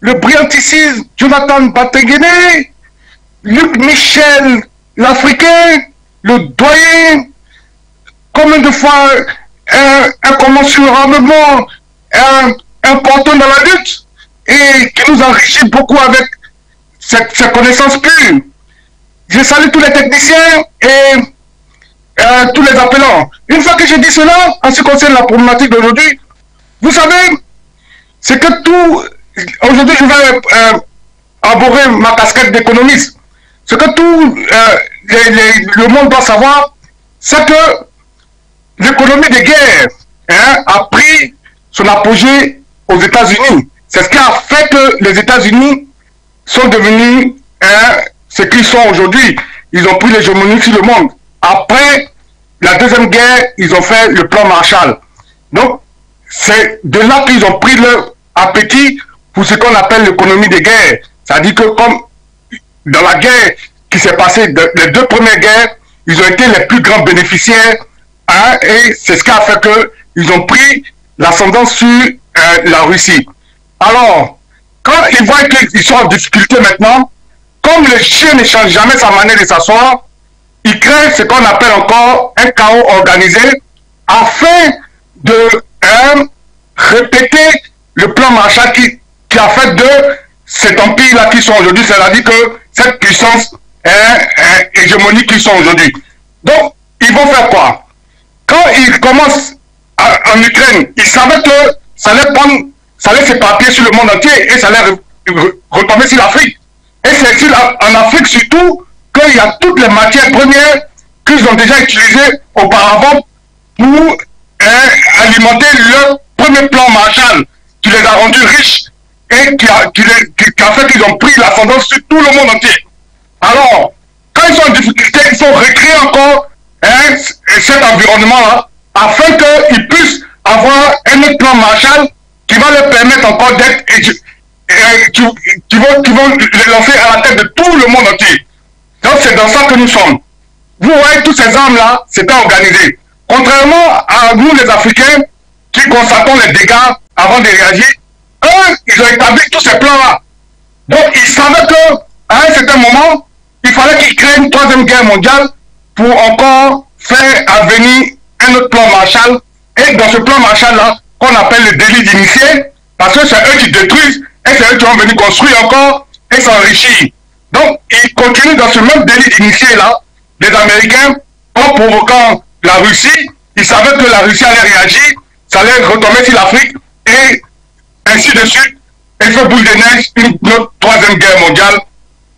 le brillantissime Jonathan Batenguene, Luc Michel, l'Africain, le doyen, combien de fois un commensurablement important dans la lutte et qui nous enrichit beaucoup avec cette connaissance pure. Je salue tous les techniciens et tous les appelants. Une fois que j'ai dit cela, en ce qui concerne la problématique d'aujourd'hui, vous savez, c'est que tout... Aujourd'hui, je vais aborder ma casquette d'économiste. Ce que tout le monde doit savoir, c'est que l'économie de guerre a pris son apogée aux États-Unis. C'est ce qui a fait que les États-Unis sont devenus ce qu'ils sont aujourd'hui. Ils ont pris l'hégémonie sur le monde. Après la Deuxième Guerre, ils ont fait le plan Marshall. Donc, c'est de là qu'ils ont pris leur appétit pour ce qu'on appelle l'économie de guerre. C'est-à-dire que comme dans la guerre qui s'est passée, les deux premières guerres, ils ont été les plus grands bénéficiaires et c'est ce qui a fait qu'ils ont pris l'ascendant sur la Russie. Alors, quand ils voient qu'ils sont en difficulté maintenant, comme le chien ne change jamais sa manière de s'asseoir, ils créent ce qu'on appelle encore un chaos organisé afin de répéter le plan Marshall qui a fait de cet empire-là qui sont aujourd'hui, c'est-à-dire que cette puissance hégémoniques qu'ils sont aujourd'hui. Donc, ils vont faire quoi? Quand ils commencent en Ukraine, ils savaient que ça allait s'éparpiller sur le monde entier et ça allait retomber sur l'Afrique. Et c'est en Afrique surtout qu'il y a toutes les matières premières qu'ils ont déjà utilisées auparavant pour alimenter leur premier plan Marshall qui les a rendus riches et qui a fait qu'ils ont pris l'ascendance sur tout le monde entier. Alors, quand ils sont en difficulté, il faut recréer encore cet environnement-là afin qu'ils puissent avoir un autre plan Marshall qui va leur permettre encore d'être qui vont les lancer à la tête de tout le monde entier. Donc c'est dans ça que nous sommes. Vous voyez, tous ces armes-là, c'était organisé. Contrairement à nous les Africains, qui constatons les dégâts avant de réagir, eux, ils ont établi tous ces plans-là. Donc ils savaient qu'à un certain moment, il fallait qu'ils créent une troisième guerre mondiale pour encore faire advenir un autre plan Marshall. Et dans ce plan Marshall-là, qu'on appelle le délit d'initié, parce que c'est eux qui détruisent et c'est eux qui vont venir construire encore et s'enrichir. Donc, ils continuent dans ce même délit d'initié-là, les Américains, en provoquant la Russie. Ils savaient que la Russie allait réagir, ça allait retomber sur l'Afrique et ainsi de suite. Effet boule de neige, une autre troisième guerre mondiale.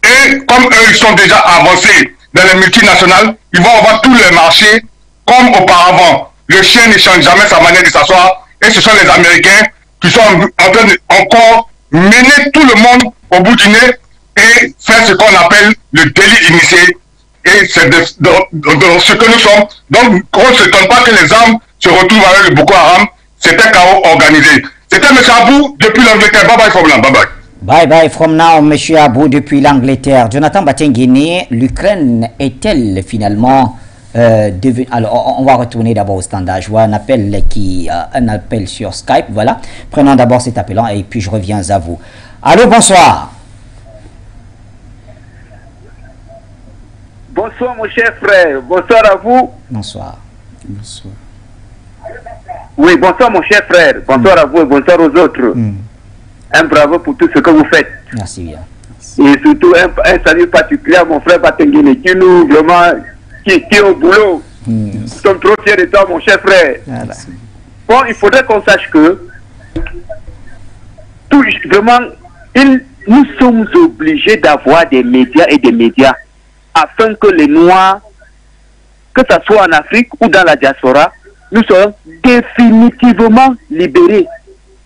Et comme eux, ils sont déjà avancés dans les multinationales, ils vont avoir tous les marchés comme auparavant. Le chien ne change jamais sa manière de s'asseoir. Et ce sont les Américains qui sont en train de encore mener tout le monde au bout du nez et faire ce qu'on appelle le délit initié. Et c'est dans ce que nous sommes. Donc, on ne s'étonne pas que les armes se retrouvent avec le Boko Haram. C'est un chaos organisé. C'était M. Abou depuis l'Angleterre. Bye bye from now. Bye bye. Bye bye from now, M. Abou depuis l'Angleterre. Jonathan Batengene, l'Ukraine est-elle finalement devenue... Alors, on va retourner d'abord au standard. Je vois un appel sur Skype. Voilà. Prenons d'abord cet appelant et puis je reviens à vous. Allô, bonsoir. Bonsoir mon cher frère, bonsoir à vous. Bonsoir. Bonsoir. Oui, bonsoir mon cher frère, bonsoir à vous et bonsoir aux autres. Un bravo pour tout ce que vous faites. Merci bien. Et surtout un salut particulier à mon frère Batengene qui nous vraiment, qui est au boulot. Nous sommes trop fiers de toi mon cher frère. Voilà. Bon, il faudrait qu'on sache que tout, vraiment, nous sommes obligés d'avoir des médias et des médias afin que les Noirs, que ce soit en Afrique ou dans la diaspora, nous soyons définitivement libérés.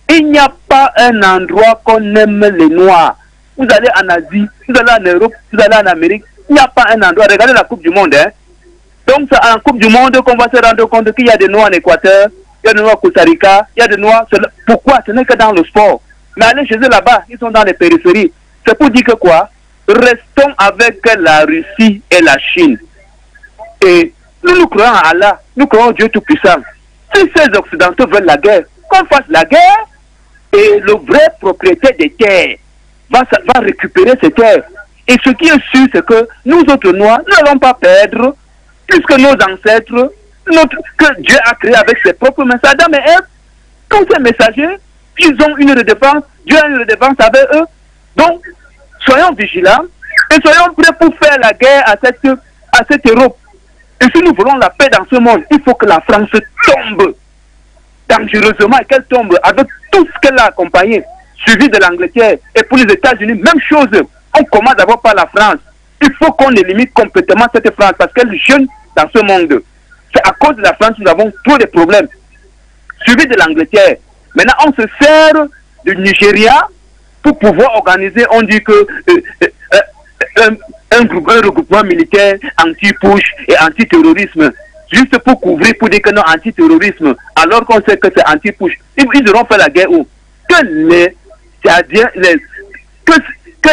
Il n'y a pas un endroit qu'on aime les Noirs. Vous allez en Asie, vous allez en Europe, vous allez en Amérique, il n'y a pas un endroit. Regardez la Coupe du Monde. Hein. Donc c'est en Coupe du Monde qu'on va se rendre compte qu'il y a des Noirs en Équateur, il y a des Noirs au Costa Rica, il y a des Noirs... Pourquoi? Ce n'est que dans le sport. Mais allez chez eux là-bas, ils sont dans les périphéries. C'est pour dire que quoi? Restons avec la Russie et la Chine. Et nous croyons à Allah, nous croyons au Dieu Tout-Puissant. Si ces Occidentaux veulent la guerre, qu'on fasse la guerre et le vrai propriétaire des terres va récupérer ces terres. Et ce qui est sûr, c'est que nous autres Noirs, nous n'allons pas perdre, puisque nos ancêtres, que Dieu a créé avec ses propres messages, Adam et Ève, tous ces messagers, ils ont une redevance, Dieu a une redevance avec eux. Donc, soyons vigilants et soyons prêts pour faire la guerre à cette Europe. Et si nous voulons la paix dans ce monde, il faut que la France tombe dangereusement et qu'elle tombe avec tout ce qu'elle a accompagné, suivi de l'Angleterre. Et pour les États-Unis, même chose. On commence d'abord par la France. Il faut qu'on élimine complètement cette France parce qu'elle jeune dans ce monde. C'est à cause de la France que nous avons trop de problèmes. Suivi de l'Angleterre. Maintenant, on se sert du Nigeria pour pouvoir organiser, on dit que un regroupement militaire anti-push et anti-terrorisme, juste pour couvrir, pour dire que non, anti-terrorisme, alors qu'on sait que c'est anti-push. Ils auront fait la guerre où? Que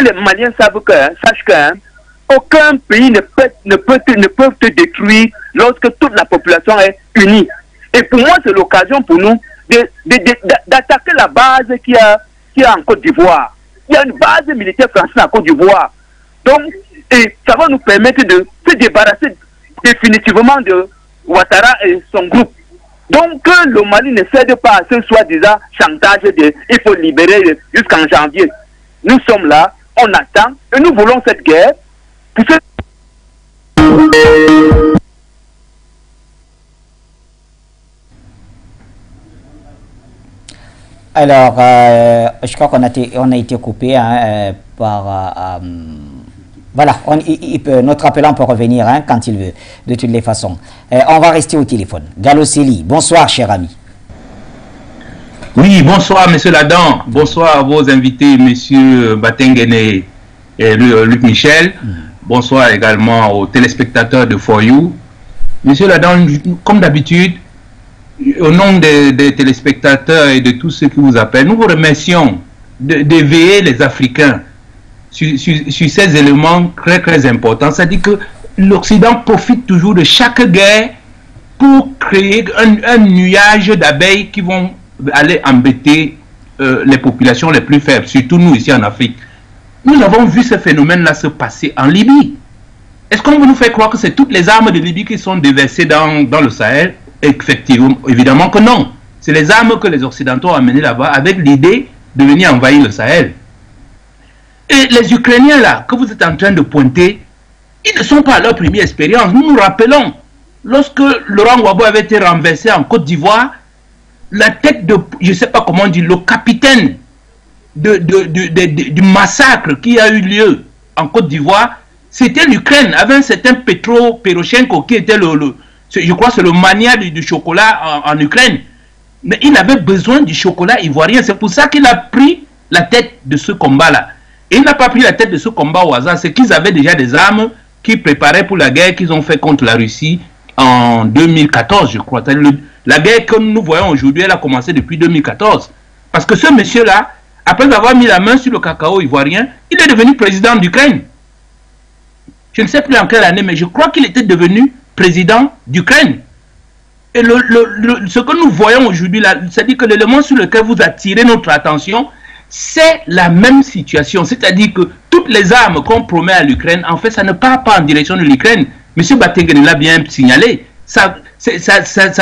les Maliens sachent qu'aucun pays ne peut te détruire lorsque toute la population est unie. Et pour moi, c'est l'occasion pour nous d'attaquer la base qui est en Côte d'Ivoire. Il y a une base militaire française en Côte d'Ivoire. Donc, et ça va nous permettre de se débarrasser définitivement de Ouattara et son groupe. Donc, que le Mali ne cède pas à ce soi-disant chantage de il faut libérer jusqu'en janvier. Nous sommes là, on attend, et nous voulons cette guerre pour Alors, je crois qu'on a été coupé hein, par... voilà, notre appelant peut revenir hein, quand il veut, de toutes les façons. On va rester au téléphone. Gallo Célie, bonsoir, cher ami. Oui, bonsoir, monsieur Ladan. Bonsoir à vos invités, monsieur Batengene et Luc Michel. Bonsoir également aux téléspectateurs de For You. Monsieur Ladan, comme d'habitude, au nom des téléspectateurs et de tous ceux qui vous appellent, nous vous remercions d'éveiller les Africains sur ces éléments très très importants. C'est-à-dire que l'Occident profite toujours de chaque guerre pour créer un nuage d'abeilles qui vont aller embêter les populations les plus faibles, surtout nous ici en Afrique. Nous avons vu ce phénomène-là se passer en Libye. Est-ce qu'on veut nous faire croire que c'est toutes les armes de Libye qui sont déversées dans le Sahel? Effectivement, évidemment que non. C'est les armes que les Occidentaux ont amenées là-bas avec l'idée de venir envahir le Sahel. Et les Ukrainiens là, que vous êtes en train de pointer, ils ne sont pas à leur première expérience. Nous nous rappelons, lorsque Laurent Gbagbo avait été renversé en Côte d'Ivoire, la tête de, je ne sais pas comment dire, le capitaine du massacre qui a eu lieu en Côte d'Ivoire, c'était l'Ukraine, avec un certain Petro Poroshenko qui était je crois c'est le mania du chocolat en Ukraine. Mais il avait besoin du chocolat ivoirien. C'est pour ça qu'il a pris la tête de ce combat-là. Et il n'a pas pris la tête de ce combat au hasard. C'est qu'ils avaient déjà des armes qu'ils préparaient pour la guerre qu'ils ont fait contre la Russie en 2014, je crois. La guerre que nous voyons aujourd'hui, elle a commencé depuis 2014. Parce que ce monsieur-là, après avoir mis la main sur le cacao ivoirien, il est devenu président d'Ukraine. Je ne sais plus en quelle année, mais je crois qu'il était devenu président d'Ukraine. Et ce que nous voyons aujourd'hui, c'est-à-dire que l'élément sur lequel vous attirez notre attention, c'est la même situation. C'est-à-dire que toutes les armes qu'on promet à l'Ukraine, en fait, ça ne part pas en direction de l'Ukraine. M. Batengene l'a bien signalé. Ça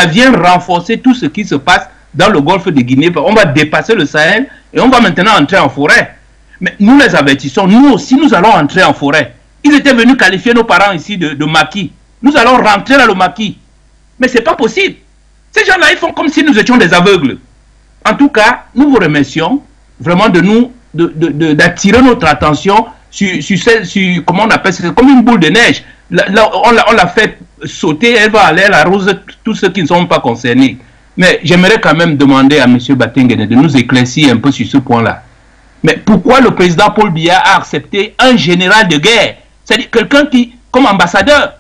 vient renforcer tout ce qui se passe dans le golfe de Guinée. On va dépasser le Sahel et on va maintenant entrer en forêt. Mais nous les avertissons, nous aussi, nous allons entrer en forêt. Ils étaient venus qualifier nos parents ici de maquis. Nous allons rentrer dans le maquis. Mais ce n'est pas possible. Ces gens-là, ils font comme si nous étions des aveugles. En tout cas, nous vous remercions vraiment d'attirer notre attention sur comment on appelle ça, comme une boule de neige. Là, on l'a fait sauter, elle va aller, elle arrose tous ceux qui ne sont pas concernés. Mais j'aimerais quand même demander à M. Batengene de nous éclaircir un peu sur ce point-là. Mais pourquoi le président Paul Biya a accepté un général de guerre? C'est-à-dire quelqu'un qui, comme ambassadeur,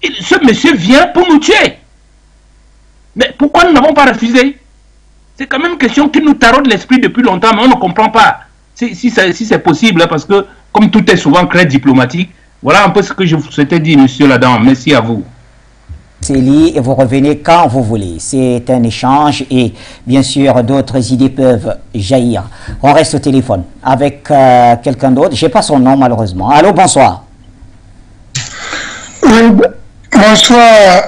ce monsieur vient pour nous tuer. Mais pourquoi nous n'avons pas refusé? C'est quand même une question qui nous taraude l'esprit depuis longtemps, mais on ne comprend pas si c'est possible, parce que comme tout est souvent très diplomatique, voilà un peu ce que je vous souhaitais dire, monsieur Ladan. Merci à vous. Et vous revenez quand vous voulez. C'est un échange et bien sûr d'autres idées peuvent jaillir. On reste au téléphone avec quelqu'un d'autre. Je n'ai pas son nom malheureusement. Allô, bonsoir. Oui, bonsoir.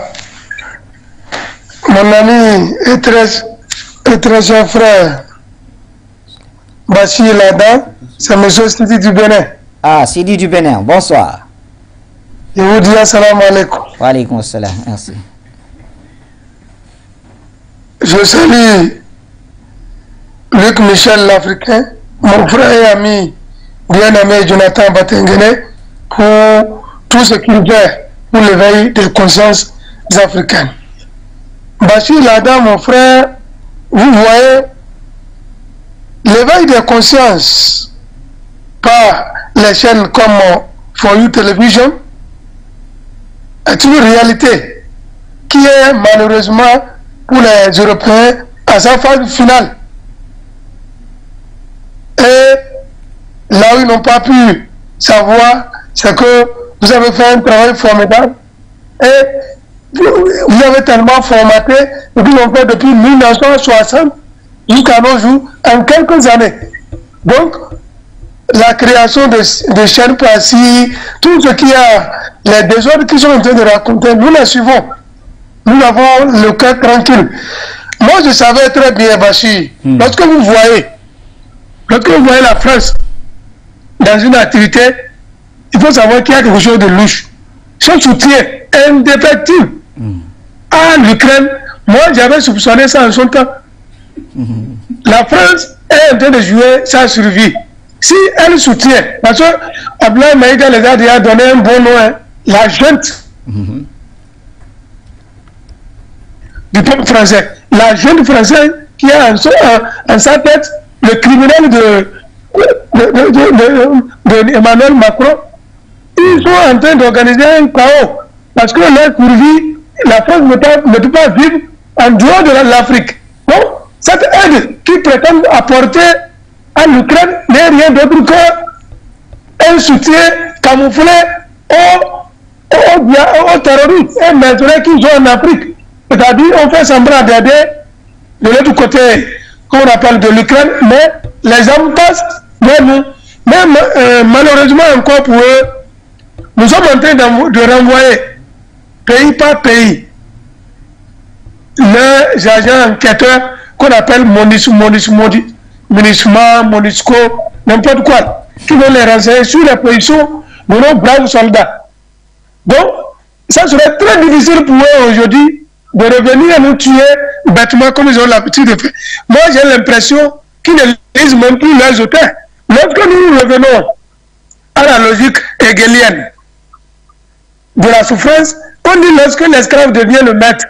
Mon ami et très cher frère Bachir Ladan, c'est M. Sidi du Bénin. Ah, Sidi du Bénin, bonsoir. Je vous dis assalamu alaikum. Wa alaikum assalam, merci. Je salue Luc Michel l'Africain, mon frère et ami bien-aimé Jonathan Batengene, pour tout ce qu'il fait pour l'éveil des consciences africaines. Bachir Ladan, mon frère, vous voyez, l'éveil des consciences par les chaînes comme For You Television est une réalité qui est malheureusement pour les Européens à sa phase finale. Et là où ils n'ont pas pu savoir, c'est que vous avez fait un travail formidable et vous avez tellement formaté, et puis l'on fait depuis 1960 jusqu'à nos jours, en quelques années. Donc, la création de chaînes par-ci, tout ce qui a les désordres qui sont en train de raconter, nous les suivons. Nous avons le cœur tranquille. Moi, je savais très bien, Bachir, lorsque vous voyez la France dans une activité, il faut savoir qu'il y a quelque chose de louche. son soutien indéfectible à l'Ukraine, moi j'avais soupçonné ça en son temps. La France est en train de jouer sa survie. Si elle soutient, parce que Abdoulaye Maïga les a déjà donné un bon nom, hein, la junte du peuple français. La junte française qui a en sa tête le criminel de Emmanuel Macron. Ils sont en train d'organiser un chaos parce que leur survie, la France ne peut pas vivre en dehors de l'Afrique. Donc, cette aide qui prétend apporter à l'Ukraine n'est rien d'autre qu'un soutien camouflé aux terroristes et mercenaires qui sont en Afrique. C'est-à-dire, on fait semblant d'aider de l'autre côté, qu'on appelle de l'Ukraine, mais les hommes passent vers nous. Mais malheureusement, encore pour eux, nous sommes en train de renvoyer, pays par pays, les agents enquêteurs qu'on appelle MONUSCO, n'importe quoi, qui vont les renseigner sur les positions de nos braves soldats. Donc, ça serait très difficile pour eux aujourd'hui de revenir nous tuer bêtement comme ils ont l'habitude de faire. Moi, j'ai l'impression qu'ils ne lisent même plus leurs auteurs. Lorsque nous revenons à la logique hegelienne de la souffrance, on dit lorsque l'esclave devient le maître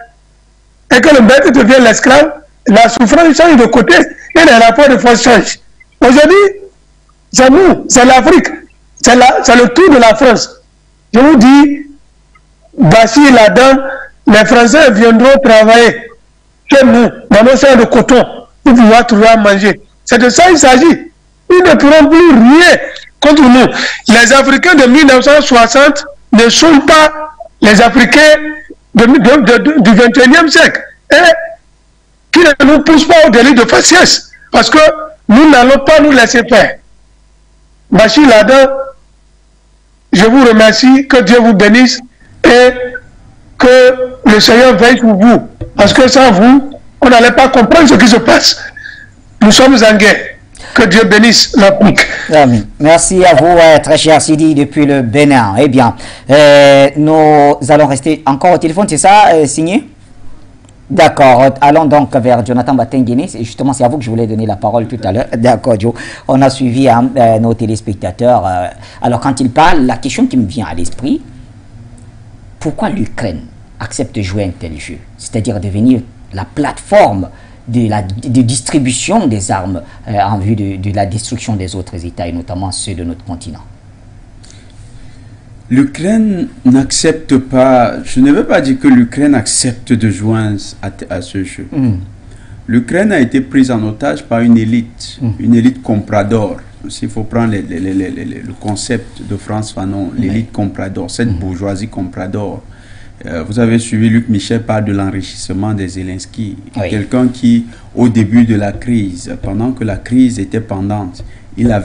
et que le maître devient l'esclave, la souffrance change de côté et les rapports de force changent. Aujourd'hui, c'est nous, c'est l'Afrique, c'est le tour de la France. Je vous dis, Bachir là-dedans, les Français viendront travailler chez nous, dans nos serres de coton, pour pouvoir trouver à manger. C'est de ça qu'il s'agit. Ils ne pourront plus rien contre nous. Les Africains de 1960 ne sont pas les Africains du 21e siècle. Et qui ne nous poussent pas au délit de faciès. Parce que nous n'allons pas nous laisser faire. Bachir là-dedans, je vous remercie, que Dieu vous bénisse et que le Seigneur veille sur vous. Parce que sans vous, on n'allait pas comprendre ce qui se passe. Nous sommes en guerre. Que Dieu bénisse l'Afrique. Amen. Merci à vous, très cher Sidi, depuis le Bénin. Eh bien, nous allons rester encore au téléphone, c'est ça, signé? D'accord, allons donc vers Jonathan Batenguene. Justement, c'est à vous que je voulais donner la parole tout à l'heure. D'accord, Joe. On a suivi nos téléspectateurs. Alors, quand il parle, la question qui me vient à l'esprit, pourquoi l'Ukraine accepte de jouer un tel jeu? C'est-à-dire devenir la plateforme de distribution des armes en vue de la destruction des autres États et notamment ceux de notre continent. L'Ukraine n'accepte pas, je ne veux pas dire que l'Ukraine accepte de joindre à ce jeu. L'Ukraine a été prise en otage par une élite comprador. S'il faut prendre le concept de Frantz Fanon, l'élite comprador, cette bourgeoisie comprador. Vous avez suivi, Luc Michel parle de l'enrichissement des Zelensky. Oui. Quelqu'un qui, au début de la crise, pendant que la crise était pendante, il a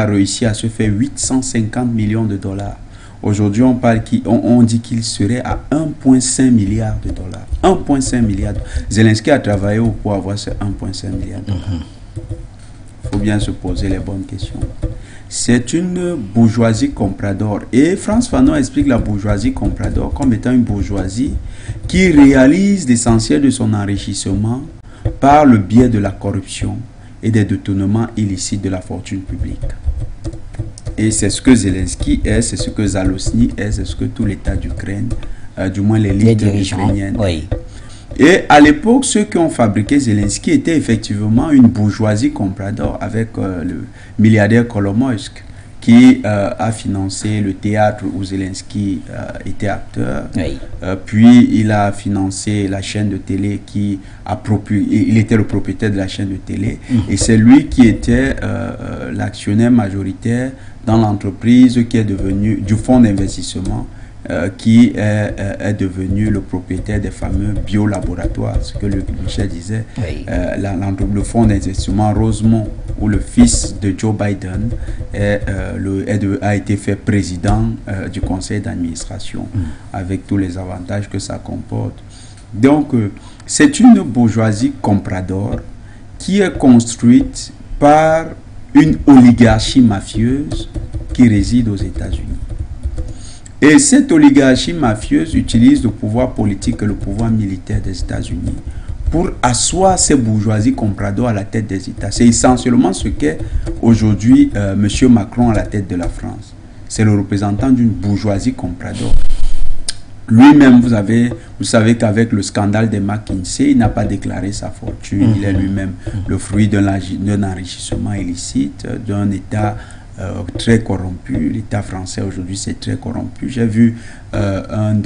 réussi à se faire 850 millions de dollars. Aujourd'hui, on dit qu'il serait à 1,5 milliard de dollars. 1,5 milliard. Zelensky a travaillé pour avoir ce 1,5 milliard de dollars. Il faut bien se poser les bonnes questions. C'est une bourgeoisie comprador. Et Frantz Fanon explique la bourgeoisie comprador comme étant une bourgeoisie qui réalise l'essentiel de son enrichissement par le biais de la corruption et des détournements illicites de la fortune publique. Et c'est ce que Zelensky est, c'est ce que Zalosny est, c'est ce que tout l'État d'Ukraine, du moins l'élite ukrainienne. Oui. Et à l'époque, ceux qui ont fabriqué Zelensky étaient effectivement une bourgeoisie comprador avec le milliardaire Kolomoïsk qui a financé le théâtre où Zelensky était acteur. Oui. Puis il a financé la chaîne de télé il était le propriétaire de la chaîne de télé. Et c'est lui qui était l'actionnaire majoritaire dans l'entreprise qui est devenue du fonds d'investissement qui est devenu le propriétaire des fameux biolaboratoires, ce que Luc Michel disait. Oui. Le fonds d'investissement Rosemont, où le fils de Joe Biden a été fait président du conseil d'administration, avec tous les avantages que ça comporte. Donc, c'est une bourgeoisie comprador qui est construite par une oligarchie mafieuse qui réside aux États-Unis. Et cette oligarchie mafieuse utilise le pouvoir politique et le pouvoir militaire des États-Unis pour asseoir ces bourgeoisies compradors à la tête des États. C'est essentiellement ce qu'est aujourd'hui M. Macron à la tête de la France. C'est le représentant d'une bourgeoisie comprador. Lui-même, vous savez qu'avec le scandale des McKinsey, il n'a pas déclaré sa fortune. Il est lui-même le fruit d'un enrichissement illicite, d'un État très corrompu. L'État français aujourd'hui, c'est très corrompu. J'ai vu un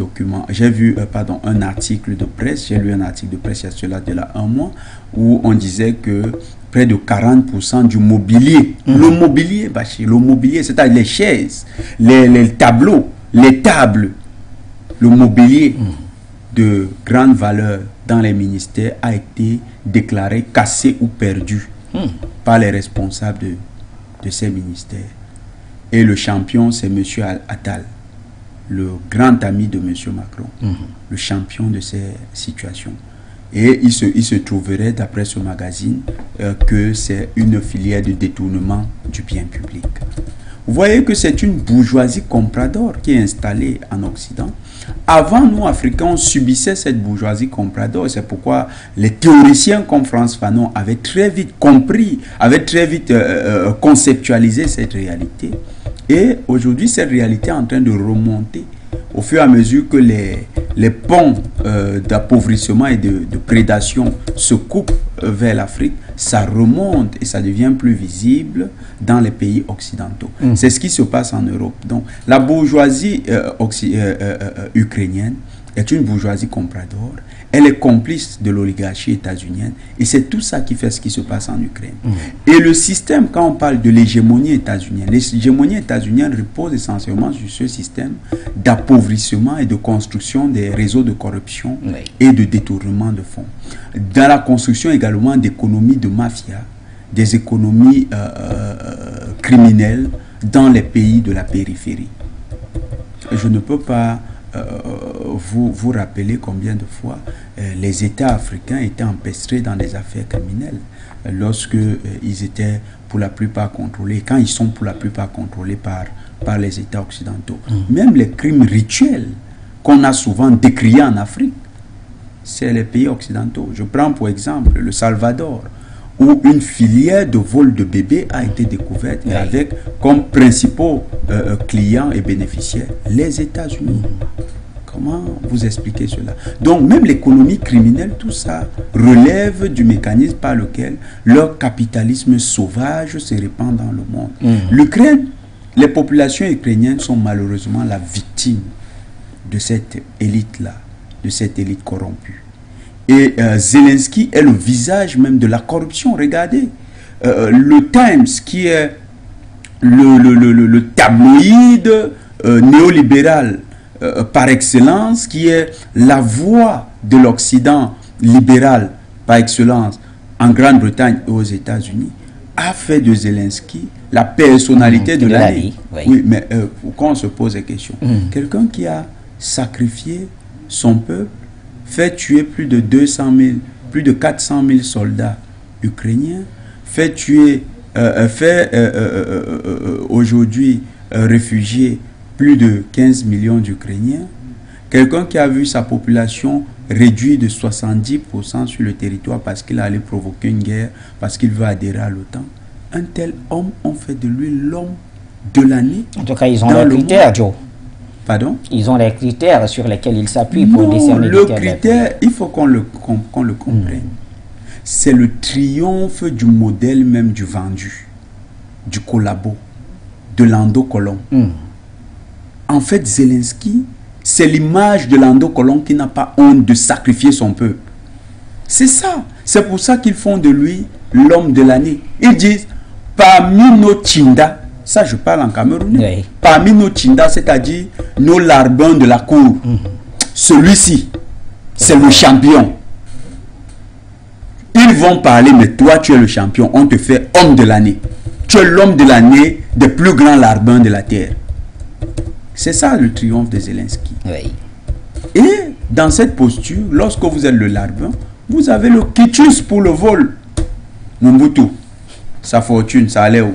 article de presse, j'ai lu un article de presse il y a cela de là un mois, où on disait que près de 40% du mobilier, le mobilier, Bachir, le mobilier, c'est-à-dire les chaises, les tableaux, les tables, le mobilier de grande valeur dans les ministères a été déclaré cassé ou perdu par les responsables de ces ministères. Et le champion, c'est M. Attal, le grand ami de M. Macron, le champion de ces situations. Et il se trouverait, d'après ce magazine, que c'est une filière de détournement du bien public. Vous voyez que c'est une bourgeoisie comprador qui est installée en Occident. Avant, nous, Africains, on subissait cette bourgeoisie comprador. C'est pourquoi les théoriciens comme Frantz Fanon avaient très vite compris, avaient très vite conceptualisé cette réalité. Et aujourd'hui, cette réalité est en train de remonter au fur et à mesure que les ponts d'appauvrissement et de prédation se coupent vers l'Afrique. Ça remonte et ça devient plus visible dans les pays occidentaux. C'est ce qui se passe en Europe. Donc, la bourgeoisie ukrainienne est une bourgeoisie comprador. Elle est complice de l'oligarchie états-unienne. Et c'est tout ça qui fait ce qui se passe en Ukraine. Et le système, quand on parle de l'hégémonie états-unienne, l'hégémonie états-unienne repose essentiellement sur ce système d'appauvrissement et de construction des réseaux de corruption et de détournement de fonds. Dans la construction également d'économies de mafia, des économies criminelles dans les pays de la périphérie. Je ne peux pas vous rappeler combien de fois les États africains étaient empêtrés dans des affaires criminelles lorsque ils étaient pour la plupart contrôlés, quand ils sont pour la plupart contrôlés par les États occidentaux. Même les crimes rituels qu'on a souvent décriés en Afrique, c'est les pays occidentaux. Je prends pour exemple le Salvador, où une filière de vol de bébés a été découverte et avec comme principaux clients et bénéficiaires les États-Unis. Comment vous expliquez cela? Donc même l'économie criminelle, tout ça relève du mécanisme par lequel leur capitalisme sauvage se répand dans le monde. L'Ukraine, les populations ukrainiennes sont malheureusement la victime de cette élite-là, de cette élite corrompue. Et Zelensky est le visage même de la corruption. Regardez, le Times, qui est le tabloïd néolibéral par excellence, qui est la voix de l'Occident libéral par excellence en Grande-Bretagne et aux États-Unis, a fait de Zelensky la personnalité de l'année. Oui, mais quand on se pose des questions, quelqu'un qui a sacrifié son peuple, fait tuer plus de 400 000 soldats ukrainiens, fait tuer, aujourd'hui réfugier plus de 15 millions d'Ukrainiens, quelqu'un qui a vu sa population réduite de 70% sur le territoire parce qu'il allait provoquer une guerre, parce qu'il veut adhérer à l'OTAN. Un tel homme, on fait de lui l'homme de l'année. En tout cas, ils ont leurs critères, Joe. Pardon? Ils ont les critères sur lesquels ils s'appuient pour décerner le critère, il faut qu'on le comprenne. C'est le triomphe du modèle même du vendu, du collabo, de l'endocolon. En fait, Zelensky, c'est l'image de l'endocolon qui n'a pas honte de sacrifier son peuple. C'est ça. C'est pour ça qu'ils font de lui l'homme de l'année. Ils disent, parmi nos Tchinda, ça je parle en camerounais, parmi nos Tchinda, c'est-à-dire nos larbins de la cour, celui-ci, c'est le champion. Ils vont parler, mais toi tu es le champion, on te fait homme de l'année. Tu es l'homme de l'année des plus grands larbins de la terre. C'est ça le triomphe de Zelensky. Et dans cette posture, lorsque vous êtes le larbin, vous avez le quitus pour le vol. Mobutu, sa fortune, ça allait où?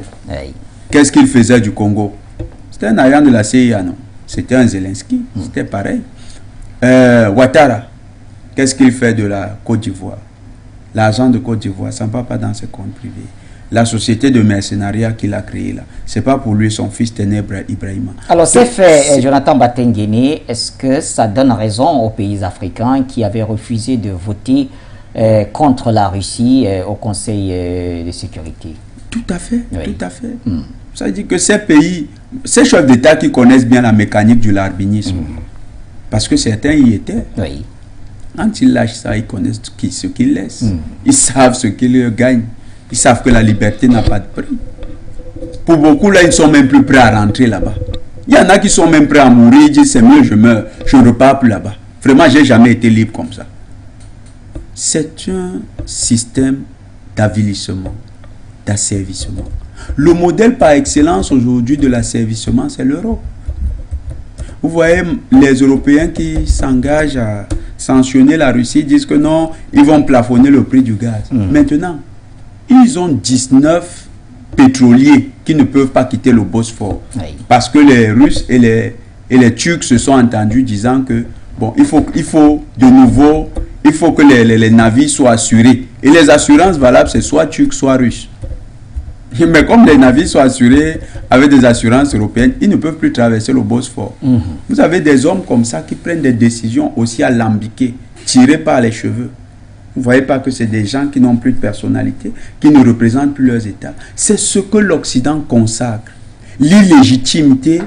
Qu'est-ce qu'il faisait du Congo? C'était un agent de la CIA, non? c'était un Zelensky, c'était pareil. Ouattara, qu'est-ce qu'il fait de la Côte d'Ivoire? L'argent de Côte d'Ivoire, ça ne va pas dans ses comptes privés. La société de mercenariat qu'il a créée là, c'est pas pour lui son fils Ténèbre Ibrahima. Alors c'est fait, Jonathan Batengene, est-ce que ça donne raison aux pays africains qui avaient refusé de voter contre la Russie au Conseil de sécurité? Tout à fait, Oui. tout à fait. Ça veut dire que ces pays, ces chefs d'État qui connaissent bien la mécanique du larbinisme, parce que certains y étaient, Oui. quand ils lâchent ça, ils connaissent ce qu'ils laissent. Ils savent ce qu'ils gagnent. Ils savent que la liberté n'a pas de prix. Pour beaucoup, là, ils ne sont même plus prêts à rentrer là-bas. Il y en a qui sont même prêts à mourir. Ils disent, c'est mieux, je meurs, je ne repars plus là-bas. Vraiment, je n'ai jamais été libre comme ça. C'est un système d'avilissement, d'asservissement. Le modèle par excellence aujourd'hui de l'asservissement, c'est l'Europe. Vous voyez, les Européens qui s'engagent à sanctionner la Russie disent que non, ils vont plafonner le prix du gaz. Maintenant, ils ont 19 pétroliers qui ne peuvent pas quitter le Bosphore. Oui. Parce que les Russes et les Turcs se sont entendus disant que bon, il faut de nouveau, il faut que les navires soient assurés. Et les assurances valables, c'est soit turcs, soit russes. Mais comme les navires sont assurés avec des assurances européennes, ils ne peuvent plus traverser le Bosphore. Vous avez des hommes comme ça qui prennent des décisions aussi alambiquées, tirées par les cheveux. Vous ne voyez pas que c'est des gens qui n'ont plus de personnalité, qui ne représentent plus leurs États. C'est ce que l'Occident consacre. L'illégitimité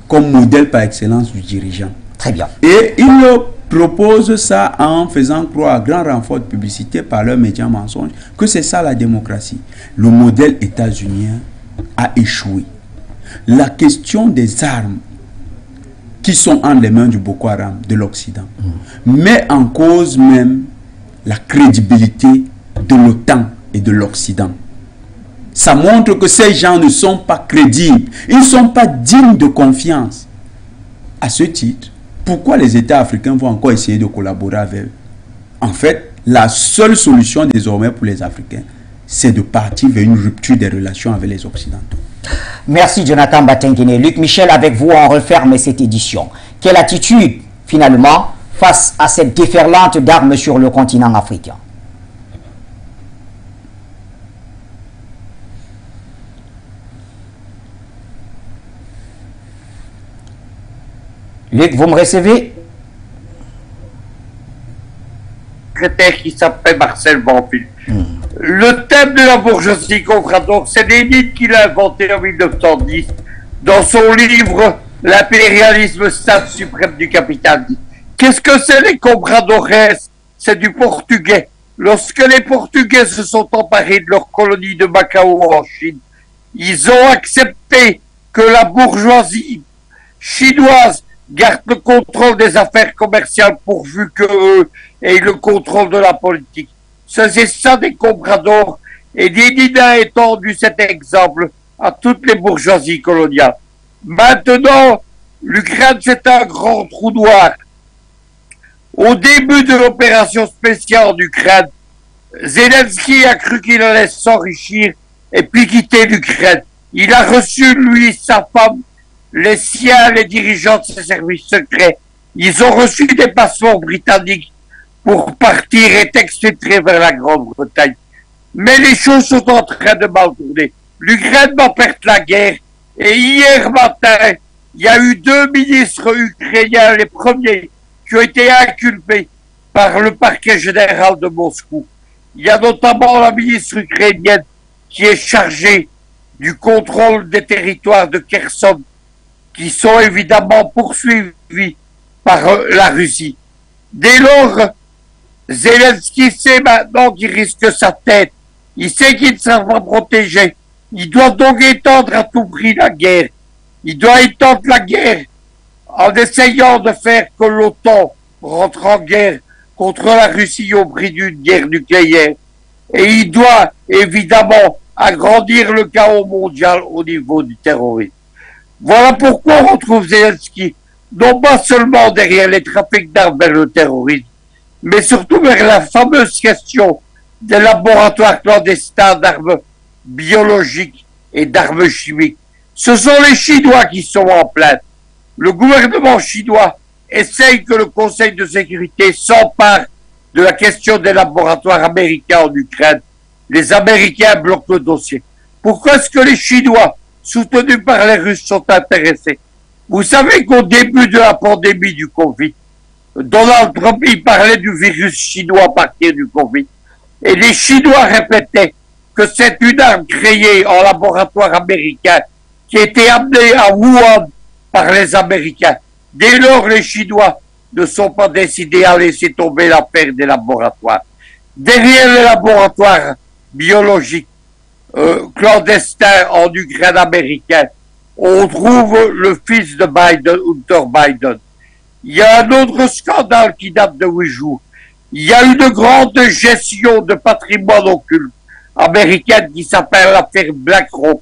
comme modèle par excellence du dirigeant. Très bien. Et ils proposent ça en faisant croire à grand renfort de publicité par leurs médias mensonges que c'est ça la démocratie. Le modèle états-unien a échoué. La question des armes qui sont entre les mains du Boko Haram, de l'Occident, met en cause même la crédibilité de l'OTAN et de l'Occident. Ça montre que ces gens ne sont pas crédibles. Ils ne sont pas dignes de confiance. À ce titre, pourquoi les États africains vont encore essayer de collaborer avec eux? En fait, la seule solution désormais pour les Africains, c'est de partir vers une rupture des relations avec les Occidentaux. Merci Jonathan Batengene. Luc Michel, avec vous, on referme cette édition. Quelle attitude, finalement, face à cette déferlante d'armes sur le continent africain? Luc, vous me recevez? Secrétaire qui s'appelle Marcel Banville. Le thème de la bourgeoisie comprador, c'est Lénine qui l'a inventé en 1910 dans son livre L'impérialisme, stade suprême du capitalisme. Qu'est-ce que c'est les compradores? C'est du portugais. Lorsque les Portugais se sont emparés de leur colonie de Macao en Chine, ils ont accepté que la bourgeoisie chinoise garde le contrôle des affaires commerciales pourvu que eux aient le contrôle de la politique. C'est ça des compradors. Et Lénine a étendu cet exemple à toutes les bourgeoisies coloniales. Maintenant, l'Ukraine, c'est un grand trou noir. Au début de l'opération spéciale en Ukraine, Zelensky a cru qu'il allait s'enrichir et puis quitter l'Ukraine. Il a reçu, lui, sa femme, les siens, les dirigeants de ses services secrets. Ils ont reçu des passeports britanniques pour partir et exfiltrer vers la Grande-Bretagne. Mais les choses sont en train de mal tourner. L'Ukraine va perdre la guerre. Et hier matin, il y a eu 2 ministres ukrainiens, les premiers, qui ont été inculpés par le parquet général de Moscou. Il y a notamment la ministre ukrainienne qui est chargée du contrôle des territoires de Kherson, qui sont évidemment poursuivis par la Russie. Dès lors, Zelensky sait maintenant qu'il risque sa tête. Il sait qu'il ne sera pas protégé. Il doit donc étendre à tout prix la guerre. Il doit étendre la guerre en essayant de faire que l'OTAN rentre en guerre contre la Russie au prix d'une guerre nucléaire. Et il doit évidemment agrandir le chaos mondial au niveau du terrorisme. Voilà pourquoi on retrouve Zelensky, non pas seulement derrière les trafics d'armes vers le terrorisme, mais surtout vers la fameuse question des laboratoires clandestins d'armes biologiques et d'armes chimiques. Ce sont les Chinois qui sont en plainte. le gouvernement chinois essaye que le Conseil de sécurité s'empare de la question des laboratoires américains en Ukraine. Les Américains bloquent le dossier. Pourquoi est-ce que les Chinois, soutenus par les Russes, sont intéressés? Vous savez qu'au début de la pandémie du Covid, Donald Trump, il parlait du virus chinois à partir du Covid. Et les Chinois répétaient que c'est une arme créée en laboratoire américain qui a été amenée à Wuhan par les Américains. Dès lors, les Chinois ne sont pas décidés à laisser tomber l'affaire des laboratoires. Derrière les laboratoires biologiques clandestins en Ukraine américaine, on trouve le fils de Biden, Hunter Biden. Il y a un autre scandale qui date de 8 jours. Il y a une grande gestion de patrimoine occulte américaine qui s'appelle l'affaire BlackRock.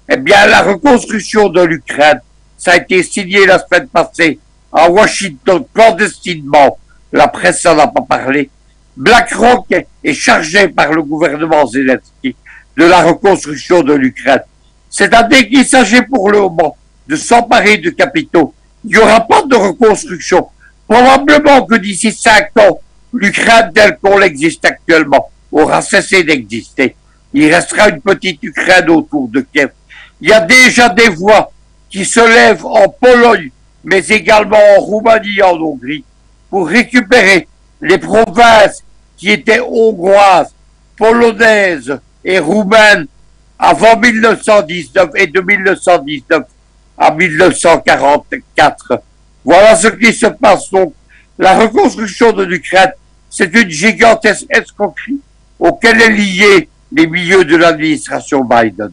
Eh bien, la reconstruction de l'Ukraine, ça a été signé la semaine passée à Washington clandestinement. La presse n'en a pas parlé. BlackRock est chargé par le gouvernement Zelensky de la reconstruction de l'Ukraine. C'est-à-dire qu'il s'agit pour le moment de s'emparer de capitaux. Il n'y aura pas de reconstruction. Probablement que d'ici 5 ans, l'Ukraine telle qu'on l'existe actuellement aura cessé d'exister. Il restera une petite Ukraine autour de Kiev. Il y a déjà des voix qui se lèvent en Pologne, mais également en Roumanie et en Hongrie, pour récupérer les provinces qui étaient hongroises, polonaises et roumaines avant 1919 et de 1919 à 1944. Voilà ce qui se passe donc. La reconstruction de l'Ukraine, c'est une gigantesque escroquerie auquel est lié les milieux de l'administration Biden.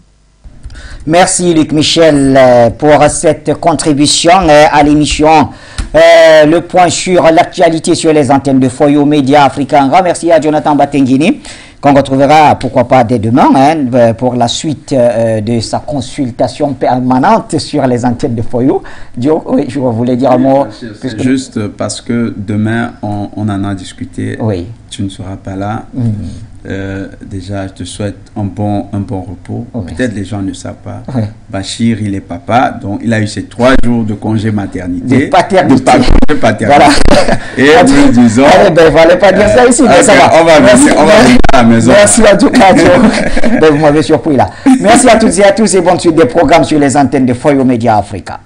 Merci Luc Michel pour cette contribution à l'émission Le Point sur l'actualité sur les antennes de Foyo Média Africain. Un grand merci à Jonathan Batenguini, qu'on retrouvera pourquoi pas dès demain pour la suite de sa consultation permanente sur les antennes de Foyo. Oui, je voulais dire un mot. Juste parce que demain on en a discuté, oui. Tu ne seras pas là. Déjà, je te souhaite un bon repos. Oui. Peut-être les gens ne savent pas. Oui. Bachir, il est papa, donc il a eu ses 3 jours de congé maternité. De paternité. De paternité. Voilà. Et nous disons... il ne fallait pas dire ça ici, mais ça va. On va venir à la maison. Merci en tout cas, vous m'avez surpris là. Merci à toutes et à tous et bonne suite des programmes sur les antennes de Foyo Média Africa.